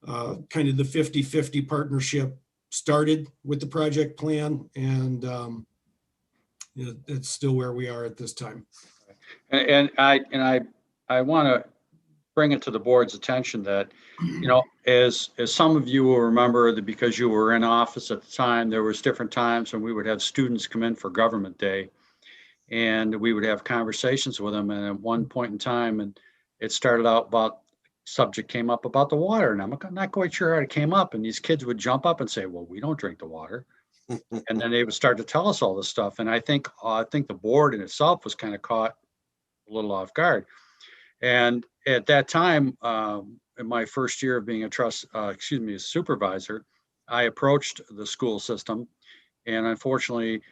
kind of the 50-50 partnership started with the project plan, and it's still where we are at this time. And I want to bring it to the board's attention that, as some of you will remember, that because you were in office at the time, there was different times when we would have students come in for Government Day, and we would have conversations with them. And at one point in time, and it started out about, subject came up about the water, and I'm not quite sure how it came up. And these kids would jump up and say, "Well, we don't drink the water." And then they would start to tell us all this stuff. And I think the board in itself was kind of caught a little off guard. And at that time, in my first year of being a supervisor, I approached the school system, and unfortunately,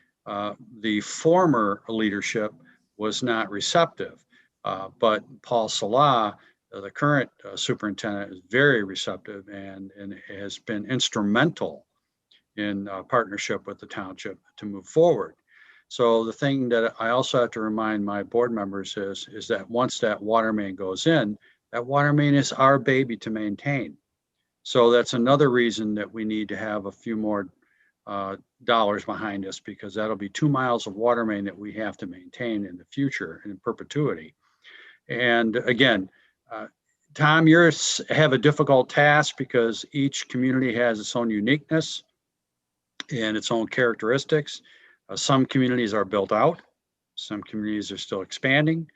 the former leadership was not receptive. But Paul Salah, the current superintendent, is very receptive and has been instrumental in partnership with the township to move forward. So the thing that I also have to remind my board members is that once that water main goes in, that water main is our baby to maintain. So that's another reason that we need to have a few more dollars behind us, because that'll be 2 miles of water main that we have to maintain in the future in perpetuity. And again, Tom, you have a difficult task because each community has its own uniqueness and its own characteristics. Some communities are built out. Some communities are still expanding.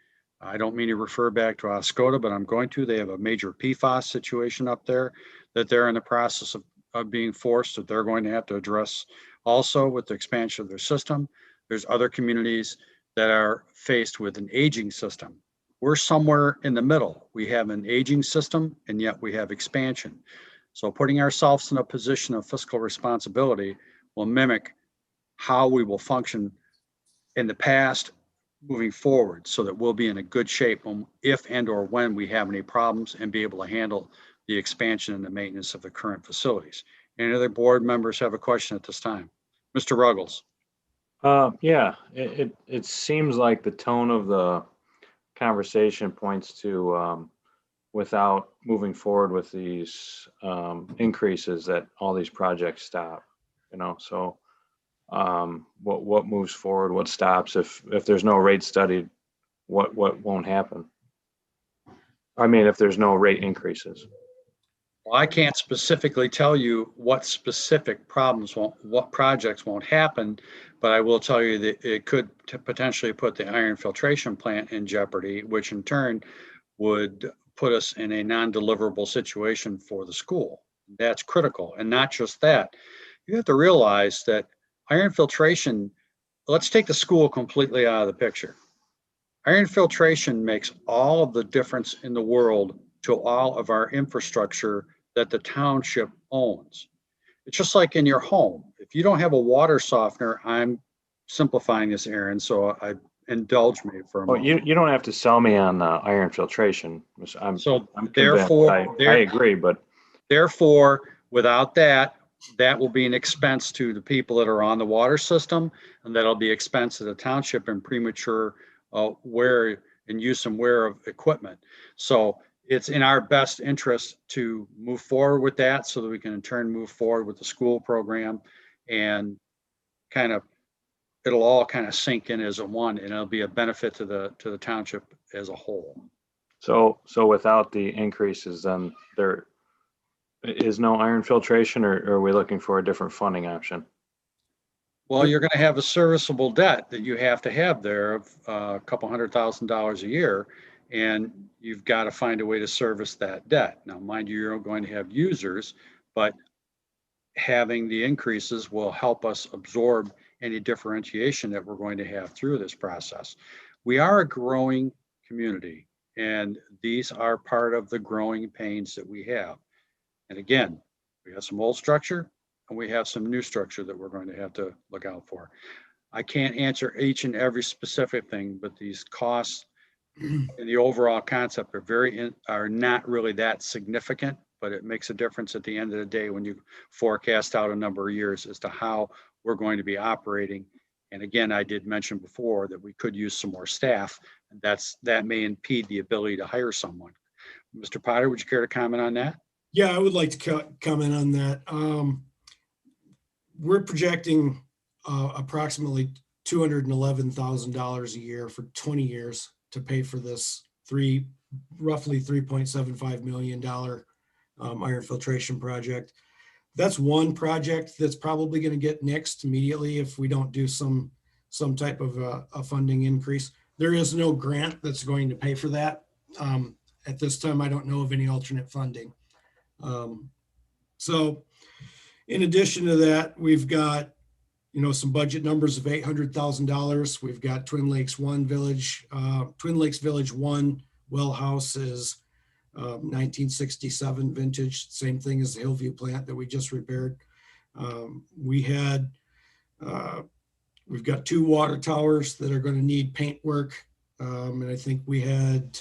I don't mean to refer back to Oscoda, but I'm going to. They have a major PFAS situation up there that they're in the process of being forced, that they're going to have to address also with the expansion of their system. There's other communities that are faced with an aging system. We're somewhere in the middle. We have an aging system, and yet we have expansion. So putting ourselves in a position of fiscal responsibility will mimic how we will function in the past moving forward, so that we'll be in a good shape if and or when we have any problems, and be able to handle the expansion and the maintenance of the current facilities. Any other board members have a question at this time? Mr. Ruggles. Yeah, it seems like the tone of the conversation points to without moving forward with these increases, that all these projects stop. So what moves forward, what stops? If there's no rate study, what won't happen? I mean, if there's no rate increases. Well, I can't specifically tell you what specific what projects won't happen, but I will tell you that it could potentially put the iron filtration plant in jeopardy, which in turn would put us in a non-deliverable situation for the school. That's critical. And not just that, you have to realize that iron filtration, let's take the school completely out of the picture. Iron filtration makes all of the difference in the world to all of our infrastructure that the township owns. It's just like in your home. If you don't have a water softener, I'm simplifying this, Aaron, so I indulge me for a moment. You don't have to sell me on iron filtration. I'm therefore, I agree, but therefore, without that will be an expense to the people that are on the water system, and that'll be expense to the township and premature wear and use and wear of equipment. So it's in our best interest to move forward with that, so that we can in turn move forward with the school program, and it'll all kind of sink in as a one, and it'll be a benefit to the township as a whole. So without the increases, then there is no iron filtration, or are we looking for a different funding option? Well, you're going to have a serviceable debt that you have to have there of a couple $100,000 a year, and you've got to find a way to service that debt. Now, mind you, you're going to have users, but having the increases will help us absorb any differentiation that we're going to have through this process. We are a growing community, and these are part of the growing pains that we have. And again, we have some old structure and we have some new structure that we're going to have to look out for. I can't answer each and every specific thing, but these costs and the overall concept are not really that significant, but it makes a difference at the end of the day when you forecast out a number of years as to how we're going to be operating. And again, I did mention before that we could use some more staff, and that may impede the ability to hire someone. Mr. Potter, would you care to comment on that? Yeah, I would like to comment on that. we're projecting approximately $211,000 a year for 20 years to pay for this roughly $3.75 million iron filtration project. That's one project that's probably going to get nixed immediately if we don't do some type of a funding increase. There is no grant that's going to pay for that. At this time, I don't know of any alternate funding. So in addition to that, we've got, some budget numbers of $800,000. We've got Twin Lakes Village 1 well house is 1967 vintage, same thing as the Hillview plant that we just repaired. We've got 2 water towers that are going to need paint work. And I think we had,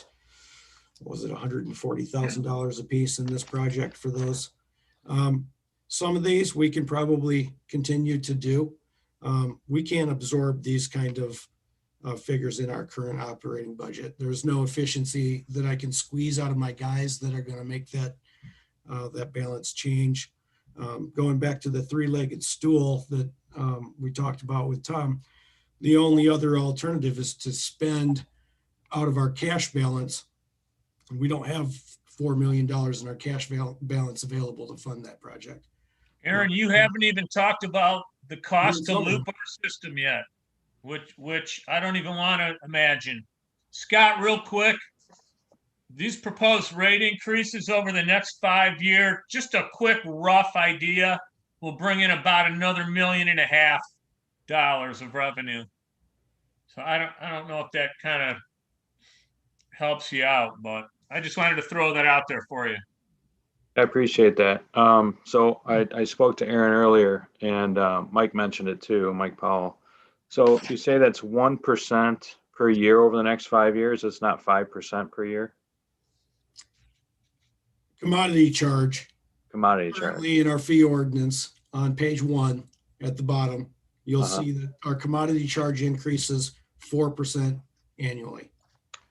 what was it, $140,000 a piece in this project for those. Some of these we can probably continue to do. We can't absorb these kind of figures in our current operating budget. There's no efficiency that I can squeeze out of my guys that are going to make that balance change. Going back to the 3-legged stool that we talked about with Tom, the only other alternative is to spend out of our cash balance. We don't have $4 million in our cash balance available to fund that project. Aaron, you haven't even talked about the cost to Something. loop our system yet, which I don't even want to imagine. Scott, real quick, these proposed rate increases over the next 5 years, just a quick rough idea, will bring in about another $1.5 million of revenue. So I don't know if that kind of helps you out, but I just wanted to throw that out there for you. I appreciate that. So I spoke to Aaron earlier, and Mike mentioned it too, Mike Powell. So you say that's 1% per year over the next 5 years. It's not 5% per year. Commodity charge. Commodity charge. Currently in our fee ordinance on page 1 at the bottom, you'll see that our commodity charge increases 4% annually.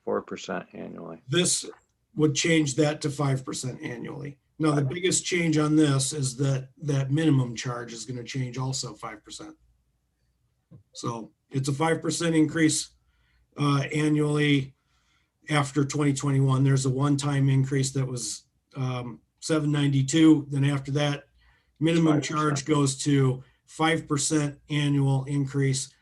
4% annually. This would change that to 5% annually. Now, the biggest change on this is that minimum charge is going to change also 5%. So it's a 5% increase annually after 2021. There's a one-time increase that was $792. Then after that, minimum 5%. charge goes to 5% annual increase.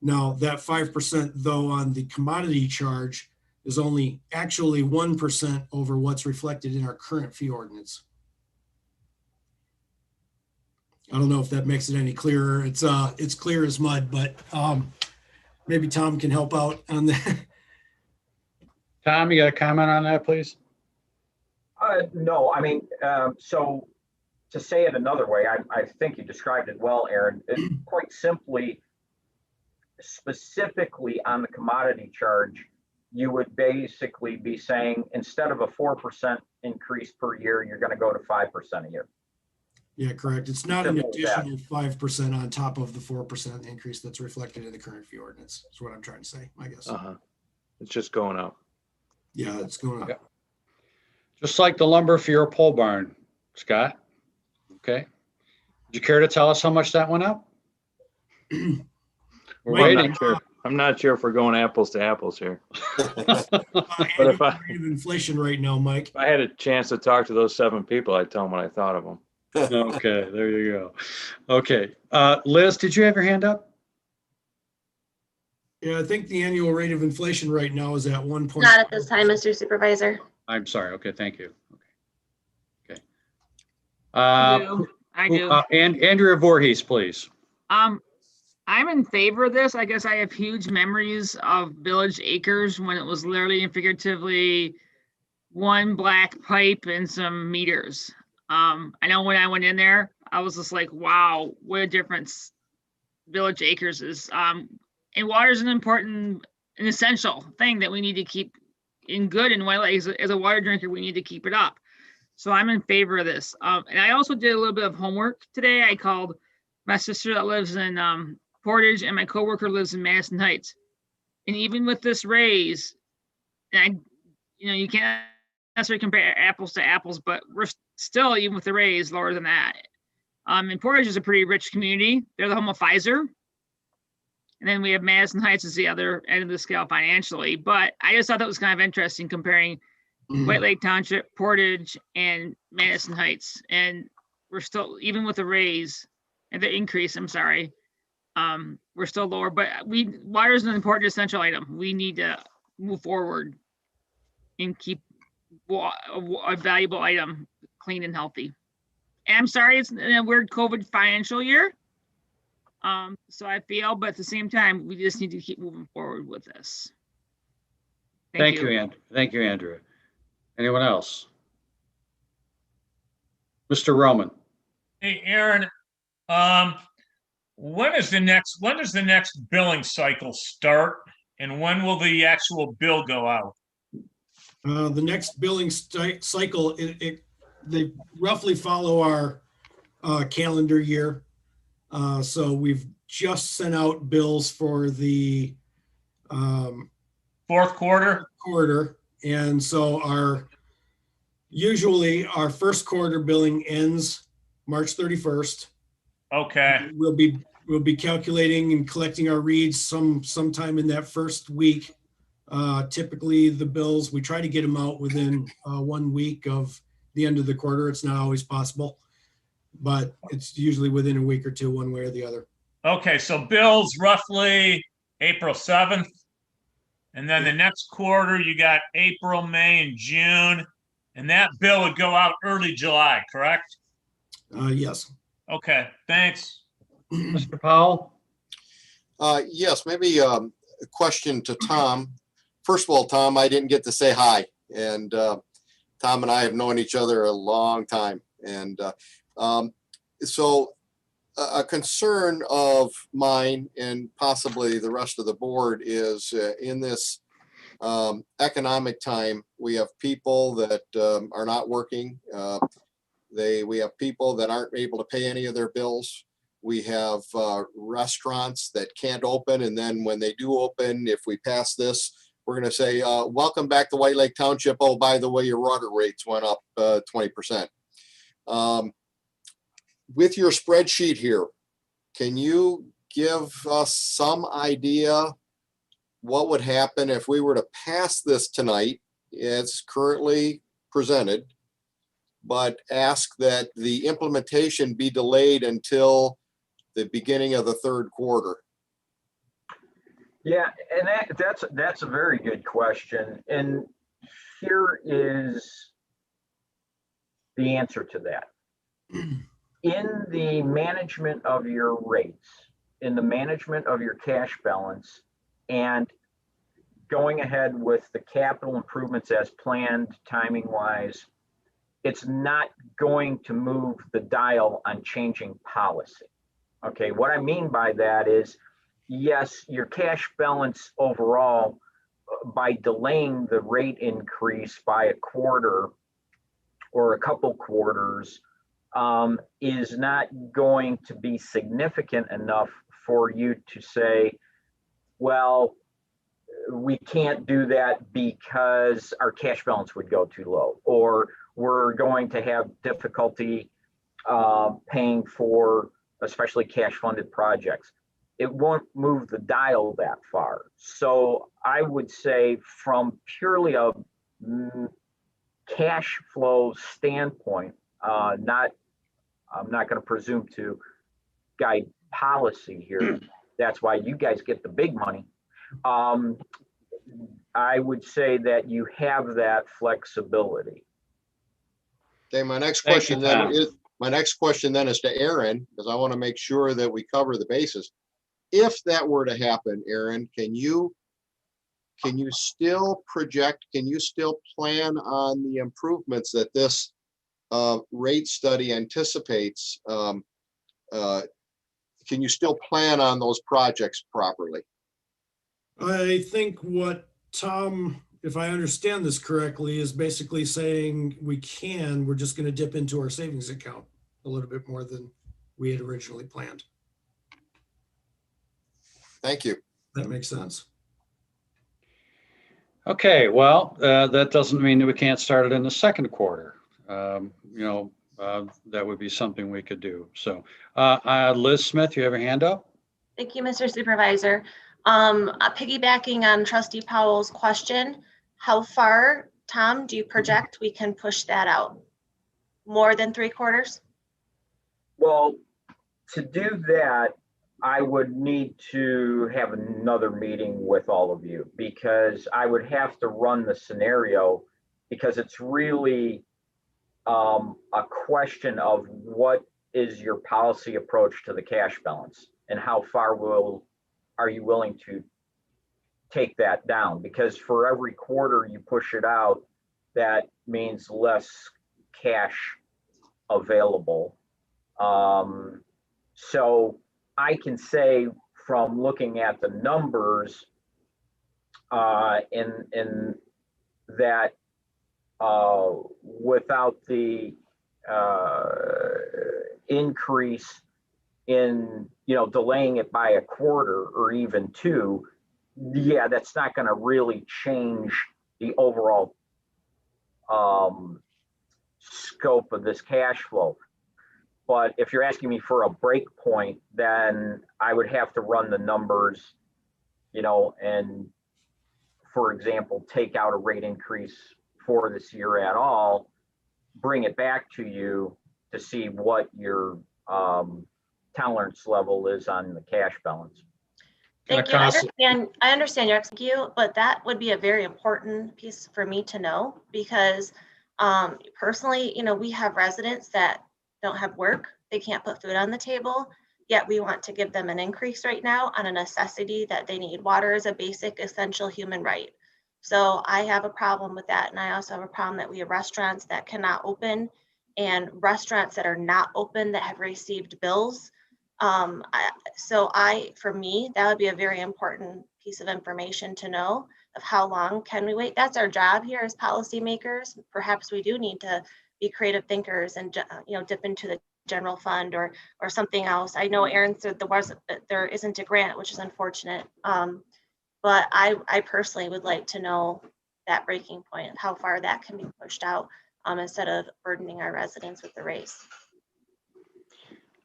Now that 5% though on the commodity charge is only actually 1% over what's reflected in our current fee ordinance. I don't know if that makes it any clearer. It's clear as mud, but maybe Tom can help out on that. Tom, you got a comment on that, please? No, I mean, so to say it another way, I think you described it well, Aaron. Quite simply, specifically on the commodity charge, you would basically be saying instead of a 4% increase per year, you're going to go to 5% a year. Yeah, correct. It's not an Simple as that. additional 5% on top of the 4% increase that's reflected in the current fee ordinance. That's what I'm trying to say, I guess. It's just going up. Yeah, it's going up. Yeah. Just like the lumber for your pole barn, Scott. Okay. Would you care to tell us how much that went up? We're waiting. I'm not sure if we're going apples to apples here. But if I inflation right now, Mike, if I had a chance to talk to those 7 people, I'd tell them what I thought of them. Okay, there you go. Okay. Liz, did you have your hand up? yeah, I think the annual rate of inflation right now is at 1. Not at this time, Mr. Supervisor. I'm sorry. Okay, thank you. Okay. I do. And Andrea Voorhees, please. I'm in favor of this. I guess I have huge memories of Village Acres when it was literally and figuratively one black pipe and some meters. I know when I went in there, I was just like, wow, what a difference Village Acres is. And water is an essential thing that we need to keep in good. And as a water drinker, we need to keep it up. So I'm in favor of this. And I also did a little bit of homework today. I called my sister that lives in Portage, and my coworker lives in Madison Heights. And even with this raise, and you can't necessarily compare apples to apples, but we're still, even with the raise, lower than that. And Portage is a pretty rich community. They're the home of Pfizer. And then we have Madison Heights as the other end of the scale financially. But I just thought that was kind of interesting comparing White Lake Township, Portage, and Madison Heights. And we're still, even with the raise and the increase, I'm sorry, we're still lower. But water is an important essential item. We need to move forward and keep a valuable item clean and healthy. And I'm sorry, it's a weird COVID financial year. So I feel, but at the same time, we just need to keep moving forward with this. Thank you, Andrew. Thank you, Andrew. Anyone else? Mr. Roman. Hey, Aaron, when does the next billing cycle start, and when will the actual bill go out? The next billing cycle, they roughly follow our calendar year. So we've just sent out bills for the fourth quarter. And so usually our first quarter billing ends March 31st. Okay. We'll be calculating and collecting our reads sometime in that first week. Typically the bills, we try to get them out within 1 week of the end of the quarter. It's not always possible, but it's usually within a week or two, one way or the other. Okay, so bills roughly April 7th. And then the next quarter, you got April, May, and June. And that bill would go out early July, correct? Yes. Okay, thanks. Mr. Powell? Yes, maybe a question to Tom. First of all, Tom, I didn't get to say hi. And Tom and I have known each other a long time. And so a concern of mine and possibly the rest of the board is in this economic time, we have people that are not working. We have people that aren't able to pay any of their bills. We have restaurants that can't open. And then when they do open, if we pass this, we're going to say, welcome back to White Lake Township. Oh, by the way, your water rates went up 20%. With your spreadsheet here, can you give us some idea what would happen if we were to pass this tonight? It's currently presented, but ask that the implementation be delayed until the beginning of the third quarter. Yeah, and that's a very good question. And here is the answer to that. In the management of your rates, in the management of your cash balance, and going ahead with the capital improvements as planned timing wise, it's not going to move the dial on changing policy. Okay, what I mean by that is, yes, your cash balance overall, by delaying the rate increase by a quarter or a couple quarters, is not going to be significant enough for you to say, well, we can't do that because our cash balance would go too low, or we're going to have difficulty paying for especially cash funded projects. It won't move the dial that far. So I would say from purely a cash flow standpoint, I'm not going to presume to guide policy here. That's why you guys get the big money. I would say that you have that flexibility. Okay, my next question then is to Aaron, because I want to make sure that we cover the bases. If that were to happen, Aaron, can you still project, can you still plan on the improvements that this rate study anticipates? Can you still plan on those projects properly? I think what Tom, if I understand this correctly, is basically saying we're just going to dip into our savings account a little bit more than we had originally planned. Thank you. That makes sense. Okay, well, that doesn't mean that we can't start it in the second quarter. that would be something we could do. So Liz Smith, you have your hand up? Thank you, Mr. Supervisor. Piggybacking on Trustee Powell's question, how far, Tom, do you project we can push that out? More than 3/4? Well, to do that, I would need to have another meeting with all of you because I would have to run the scenario because it's really a question of what is your policy approach to the cash balance and how far are you willing to take that down? Because for every quarter you push it out, that means less cash available. So I can say from looking at the numbers in that without the increase in, delaying it by a quarter or even two, yeah, that's not going to really change the overall scope of this cash flow. But if you're asking me for a break point, then I would have to run the numbers, and for example, take out a rate increase for this year at all, bring it back to you to see what your tolerance level is on the cash balance. Thank you. I understand your execute, but that would be a very important piece for me to know because personally, we have residents that don't have work. They can't put food on the table, yet we want to give them an increase right now on a necessity that they need. Water is a basic, essential human right. So I have a problem with that. And I also have a problem that we have restaurants that cannot open and restaurants that are not open that have received bills. For me, that would be a very important piece of information to know of how long can we wait. That's our job here as policymakers. Perhaps we do need to be creative thinkers and dip into the general fund or something else. I know Aaron said there isn't a grant, which is unfortunate. But I personally would like to know that breaking point, how far that can be pushed out instead of burdening our residents with the raise.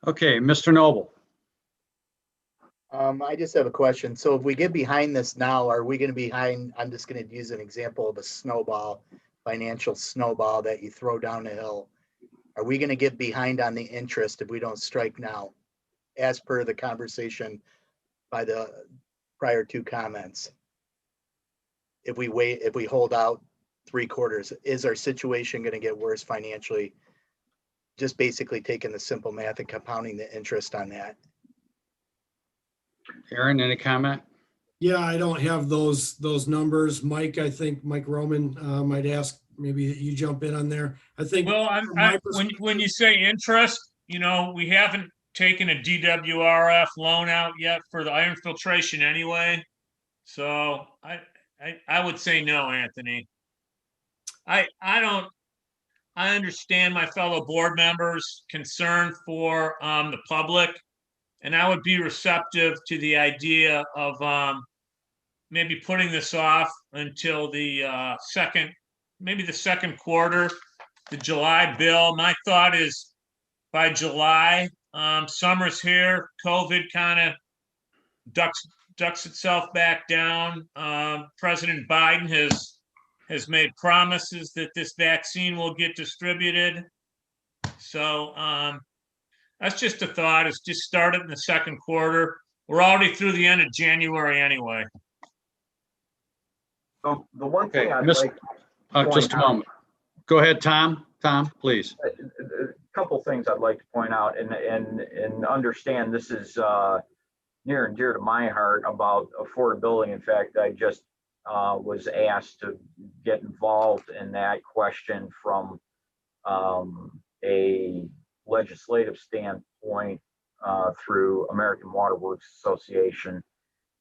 Okay, Mr. Noble. I just have a question. So if we get behind this now, are we going to be behind? I'm just going to use an example of a snowball, financial snowball that you throw down a hill. Are we going to get behind on the interest if we don't strike now, as per the conversation by the prior two comments? If we wait, if we hold out 3/4, is our situation going to get worse financially? Just basically taking the simple math and compounding the interest on that. Aaron, any comment? Yeah, I don't have those numbers. Mike, I think Mike Roman might ask, maybe you jump in on there. I think. Well, when you say interest, we haven't taken a DWRF loan out yet for the iron filtration anyway. So I would say no, Anthony. I understand my fellow board members' concern for the public, and I would be receptive to the idea of maybe putting this off until the second quarter, the July bill. My thought is by July, summer's here, COVID kind of ducks itself back down. President Biden has made promises that this vaccine will get distributed. So that's just a thought. It's just started in the second quarter. We're already through the end of January anyway. So the one thing I'd Just a moment. Go ahead, Tom. Tom, please. A couple things I'd like to point out and understand this is near and dear to my heart about affordability. In fact, I just was asked to get involved in that question from a legislative standpoint through American Water Works Association.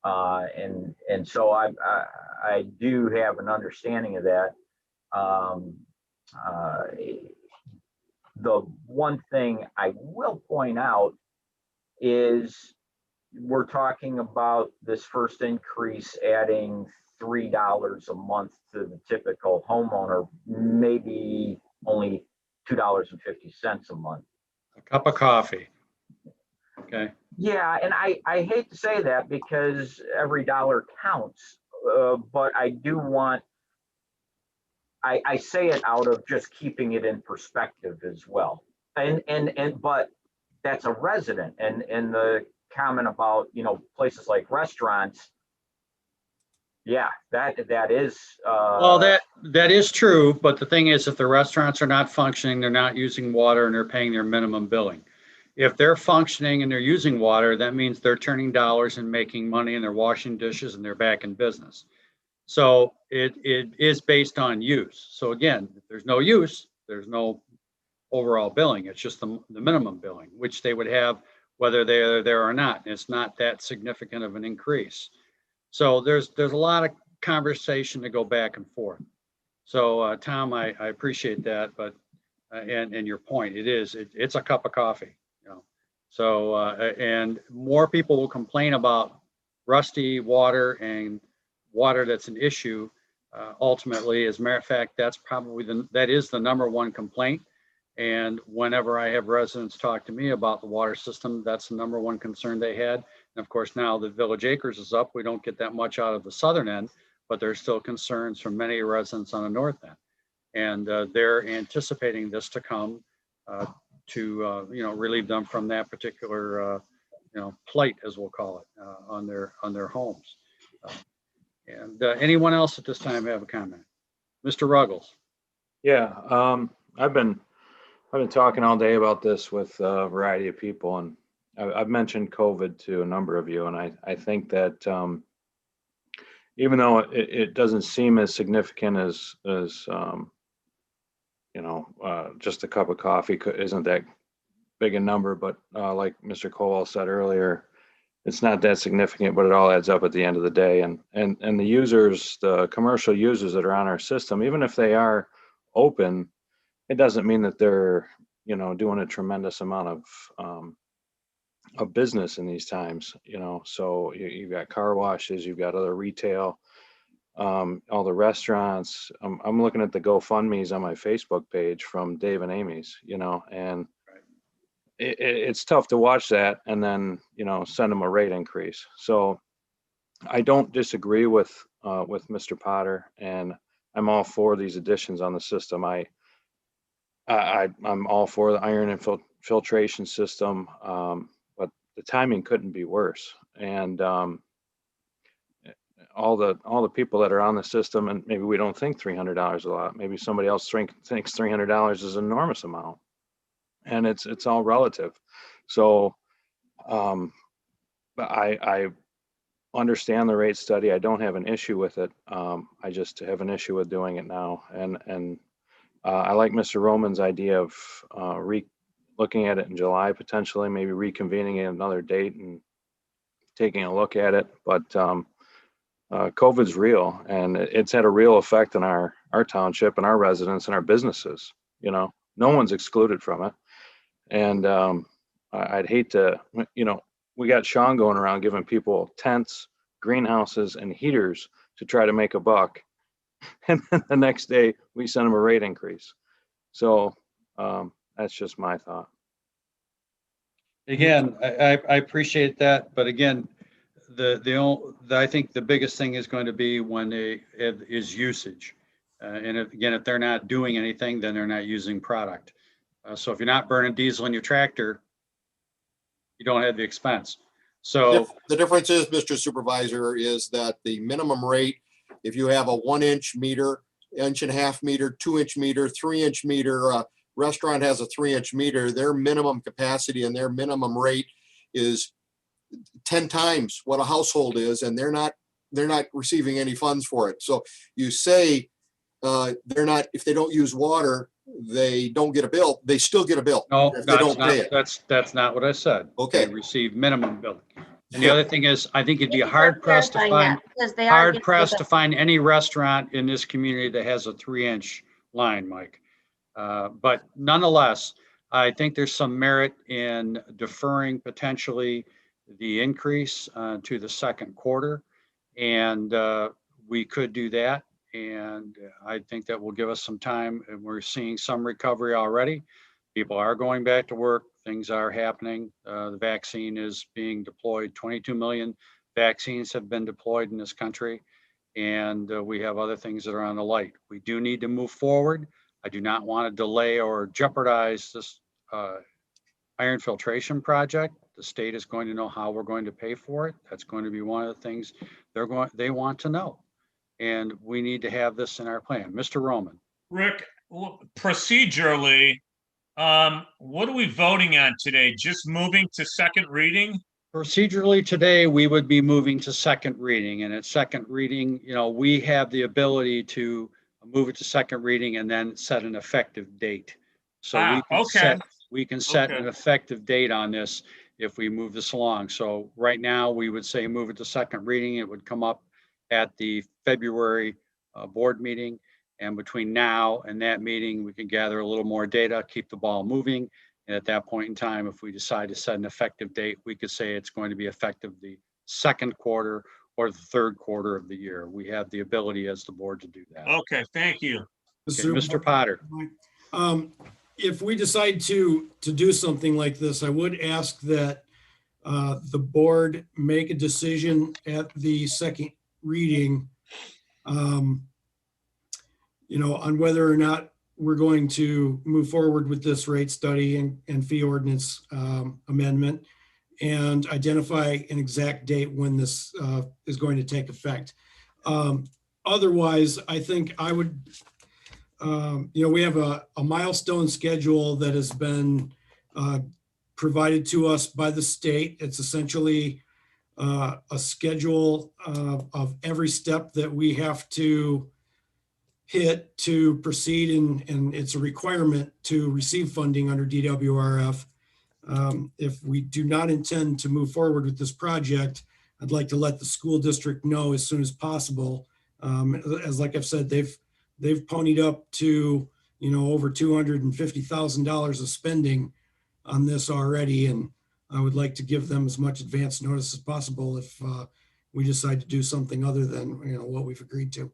And so I do have an understanding of that. The one thing I will point out is we're talking about this first increase adding $3 a month to the typical homeowner, maybe only $2.50 a month. A cup of coffee. Okay. Yeah, and I hate to say that because every dollar counts, but I do want, I say it out of just keeping it in perspective as well. But that's a resident, and the comment about, places like restaurants, yeah, that is. Well, that is true, but the thing is, if the restaurants are not functioning, they're not using water, and they're paying their minimum billing. If they're functioning and they're using water, that means they're turning dollars and making money, and they're washing dishes, and they're back in business. So it is based on use. So again, if there's no use, there's no overall billing. It's just the minimum billing, which they would have whether they're there or not. And it's not that significant of an increase. So there's a lot of conversation to go back and forth. So Tom, I appreciate that, but and your point, it's a cup of coffee. So and more people will complain about rusty water and water that's an issue. Ultimately, as a matter of fact, that's probably that is the number one complaint. And whenever I have residents talk to me about the water system, that's the number one concern they had. And of course, now the Village Acres is up, we don't get that much out of the southern end, but there's still concerns from many residents on the north end. And they're anticipating this to come to relieve them from that particular plight, as we'll call it, on their homes. And anyone else at this time have a comment? Mr. Ruggles. Yeah, I've been talking all day about this with a variety of people, and I've mentioned COVID to a number of you, and I think that even though it doesn't seem as significant as just a cup of coffee isn't that big a number, but like Mr. Cole said earlier, it's not that significant, but it all adds up at the end of the day. And the users, the commercial users that are on our system, even if they are open, it doesn't mean that they're doing a tremendous amount of business in these times. So you've got car washes, you've got other retail, all the restaurants. I'm looking at the GoFundMe's on my Facebook page from Dave and Amy's, and it's tough to watch that and then send them a rate increase. So I don't disagree with Mr. Potter, and I'm all for these additions on the system. I'm all for the iron infiltration system, but the timing couldn't be worse. And all the people that are on the system, and maybe we don't think $300 a lot. Maybe somebody else thinks $300 is an enormous amount, and it's all relative. So I understand the rate study. I don't have an issue with it. I just have an issue with doing it now. And I like Mr. Roman's idea of looking at it in July, potentially, maybe reconvening at another date and taking a look at it. But COVID's real, and it's had a real effect on our township and our residents and our businesses. No one's excluded from it. And I'd hate to, we got Sean going around giving people tents, greenhouses, and heaters to try to make a buck. And then the next day we send them a rate increase. So that's just my thought. Again, I appreciate that, but again, I think the biggest thing is going to be when is usage. And if they're not doing anything, then they're not using product. So if you're not burning diesel in your tractor, you don't have the expense. So the difference is, Mr. Supervisor, is that the minimum rate, if you have a 1-inch meter, 1.5 meter, 2-inch meter, 3-inch meter, restaurant has a 3-inch meter, their minimum capacity and their minimum rate is 10 times what a household is, and they're not receiving any funds for it. So you say they're not, if they don't use water, they don't get a bill. They still get a bill. no, if they don't pay it. that's not what I said. Okay. They receive minimum billing. And the other thing is, I think it'd be hard pressed to find any restaurant in this community that has a 3-inch line, Mike. But nonetheless, I think there's some merit in deferring potentially the increase to the second quarter. And we could do that. And I think that will give us some time, and we're seeing some recovery already. People are going back to work. Things are happening. The vaccine is being deployed. 22 million vaccines have been deployed in this country. And we have other things that are on the light. We do need to move forward. I do not want to delay or jeopardize this iron filtration project. The state is going to know how we're going to pay for it. That's going to be one of the things they want to know. And we need to have this in our plan. Mr. Roman. Rick, procedurally, what are we voting on today? Just moving to second reading? Procedurally today, we would be moving to second reading, and at second reading, we have the ability to move it to second reading and then set an effective date. So we can set an effective date on this if we move this along. So right now, we would say move it to second reading. It would come up at the February board meeting. And between now and that meeting, we can gather a little more data, keep the ball moving. And at that point in time, if we decide to set an effective date, we could say it's going to be effective the second quarter or the third quarter of the year. We have the ability as the board to do that. Okay, thank you. Okay, Mr. Potter. If we decide to do something like this, I would ask that the board make a decision at the second reading, on whether or not we're going to move forward with this rate study and fee ordinance amendment, and identify an exact date when this is going to take effect. Otherwise, I think I would, we have a milestone schedule that has been provided to us by the state. It's essentially a schedule of every step that we have to hit to proceed, and it's a requirement to receive funding under DWRF. If we do not intend to move forward with this project, I'd like to let the school district know as soon as possible. As like I've said, they've ponied up to over $250,000 of spending on this already, and I would like to give them as much advance notice as possible if we decide to do something other than what we've agreed to.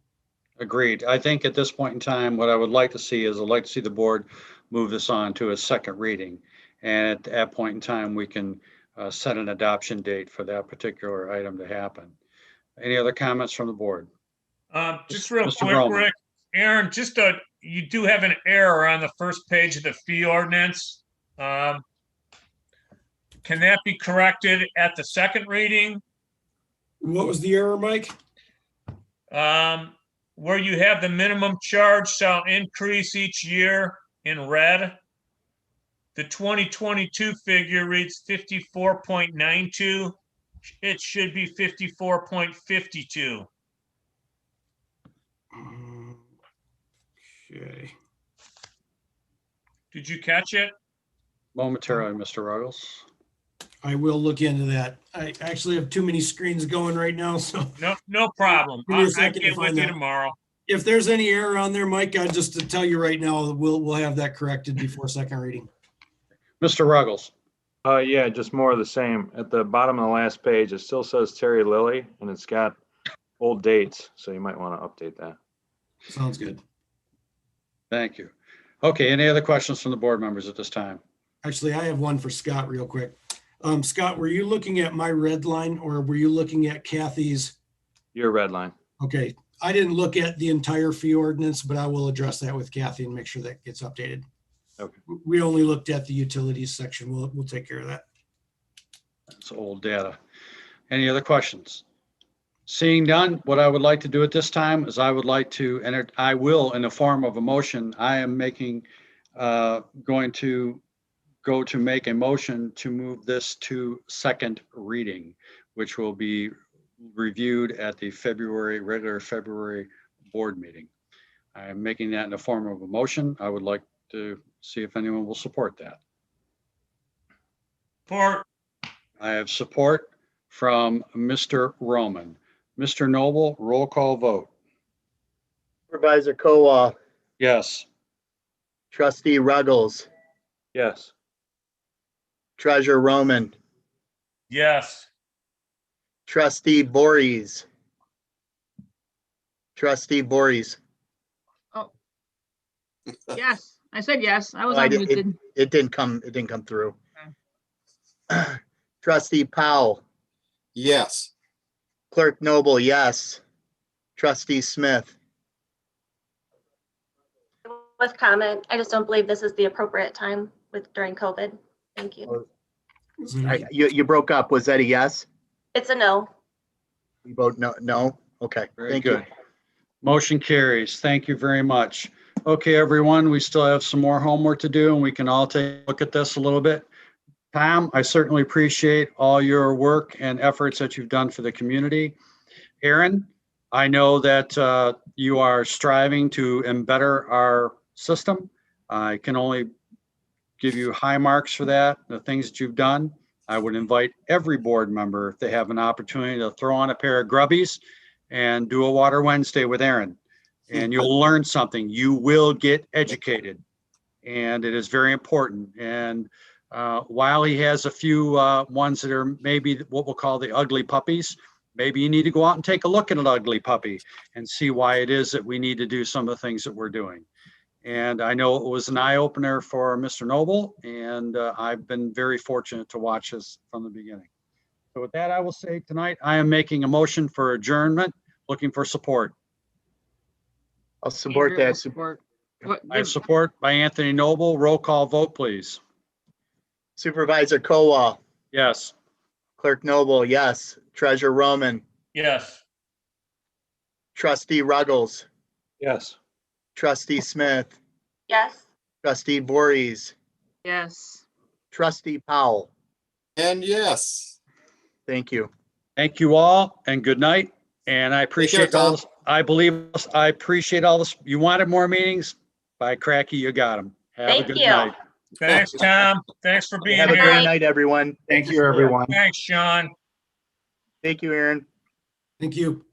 Agreed. I think at this point in time, what I would like to see is I'd like to see the board move this on to a second reading. And at that point in time, we can set an adoption date for that particular item to happen. Any other comments from the board? Just real Mr. quick, Broman. Rick, Aaron, you do have an error on the first page of the fee ordinance. Can that be corrected at the second reading? What was the error, Mike? Where you have the minimum charge shall increase each year in red. The 2022 figure reads 54.92. It should be 54.52. Okay. Did you catch it? Momentarily, Mr. Ruggles. I will look into that. I actually have too many screens going right now, so. No problem. Give me a I'll second to get with find you that. tomorrow. If there's any error on there, Mike, just to tell you right now, we'll have that corrected before second reading. Mr. Ruggles. Yeah, just more of the same. At the bottom of the last page, it still says Terry Lilly, and it's got old dates, so you might want to update that. Sounds good. Thank you. Okay, any other questions from the board members at this time? Actually, I have one for Scott real quick. Scott, were you looking at my red line or were you looking at Kathy's? Your red line. Okay, I didn't look at the entire fee ordinance, but I will address that with Kathy and make sure that gets updated. Okay. We only looked at the utilities section. We'll take care of that. That's old data. Any other questions? Seeing none, what I would like to do at this time is I would like to enter, I will, in the form of a motion, I am making, going to go to make a motion to move this to second reading, which will be reviewed at the regular February board meeting. I am making that in the form of a motion. I would like to see if anyone will support that. Support. I have support from Mr. Roman. Mr. Noble, roll call vote. Supervisor Kowal, Yes. Trustee Ruggles, Yes. Treasurer Roman, Yes. Trustee Voorhees, Trustee Voorhees. Yes, I said yes. I was Oh, I did- unmuted. It didn't come through. Trustee Powell, Yes. Clerk Noble, yes. Trustee Smith, With comment, I just don't believe this is the appropriate time during COVID. Thank you. you broke up. Was that a yes? It's a no. You vote no, no? Okay, Very thank good. you. Motion carries. Thank you very much. Okay, everyone, we still have some more homework to do and we can all take a look at this a little bit. Tom, I certainly appreciate all your work and efforts that you've done for the community. Aaron, I know that you are striving to better our system. I can only give you high marks for that, the things that you've done. I would invite every board member, if they have an opportunity, to throw on a pair of grubbies and do a Water Wednesday with Aaron. And you'll learn something. You will get educated. And it is very important. And while he has a few ones that are maybe what we'll call the ugly puppies, maybe you need to go out and take a look at an ugly puppy and see why it is that we need to do some of the things that we're doing. And I know it was an eye opener for Mr. Noble, and I've been very fortunate to watch this from the beginning. So with that, I will say tonight, I am making a motion for adjournment, looking for support. I'll support Andrew will that. support. What, I have support by Anthony Noble. Roll call vote, please. Supervisor Kowal, Yes. Clerk Noble, yes. Treasurer Roman, Yes. Trustee Ruggles, Yes. Trustee Smith, Yes. Trustee Voorhees, yes. Trustee Powell. And yes. Thank you. Thank you all and good night. And I appreciate care, all Tom. this. I appreciate all this. You wanted more meetings? By cracky, you got them. Have a Thank good you. night. Thanks, Tom. Thanks for being Have a here. great night, everyone. Thank you, everyone. Thanks, Sean. Thank you, Aaron. Thank you.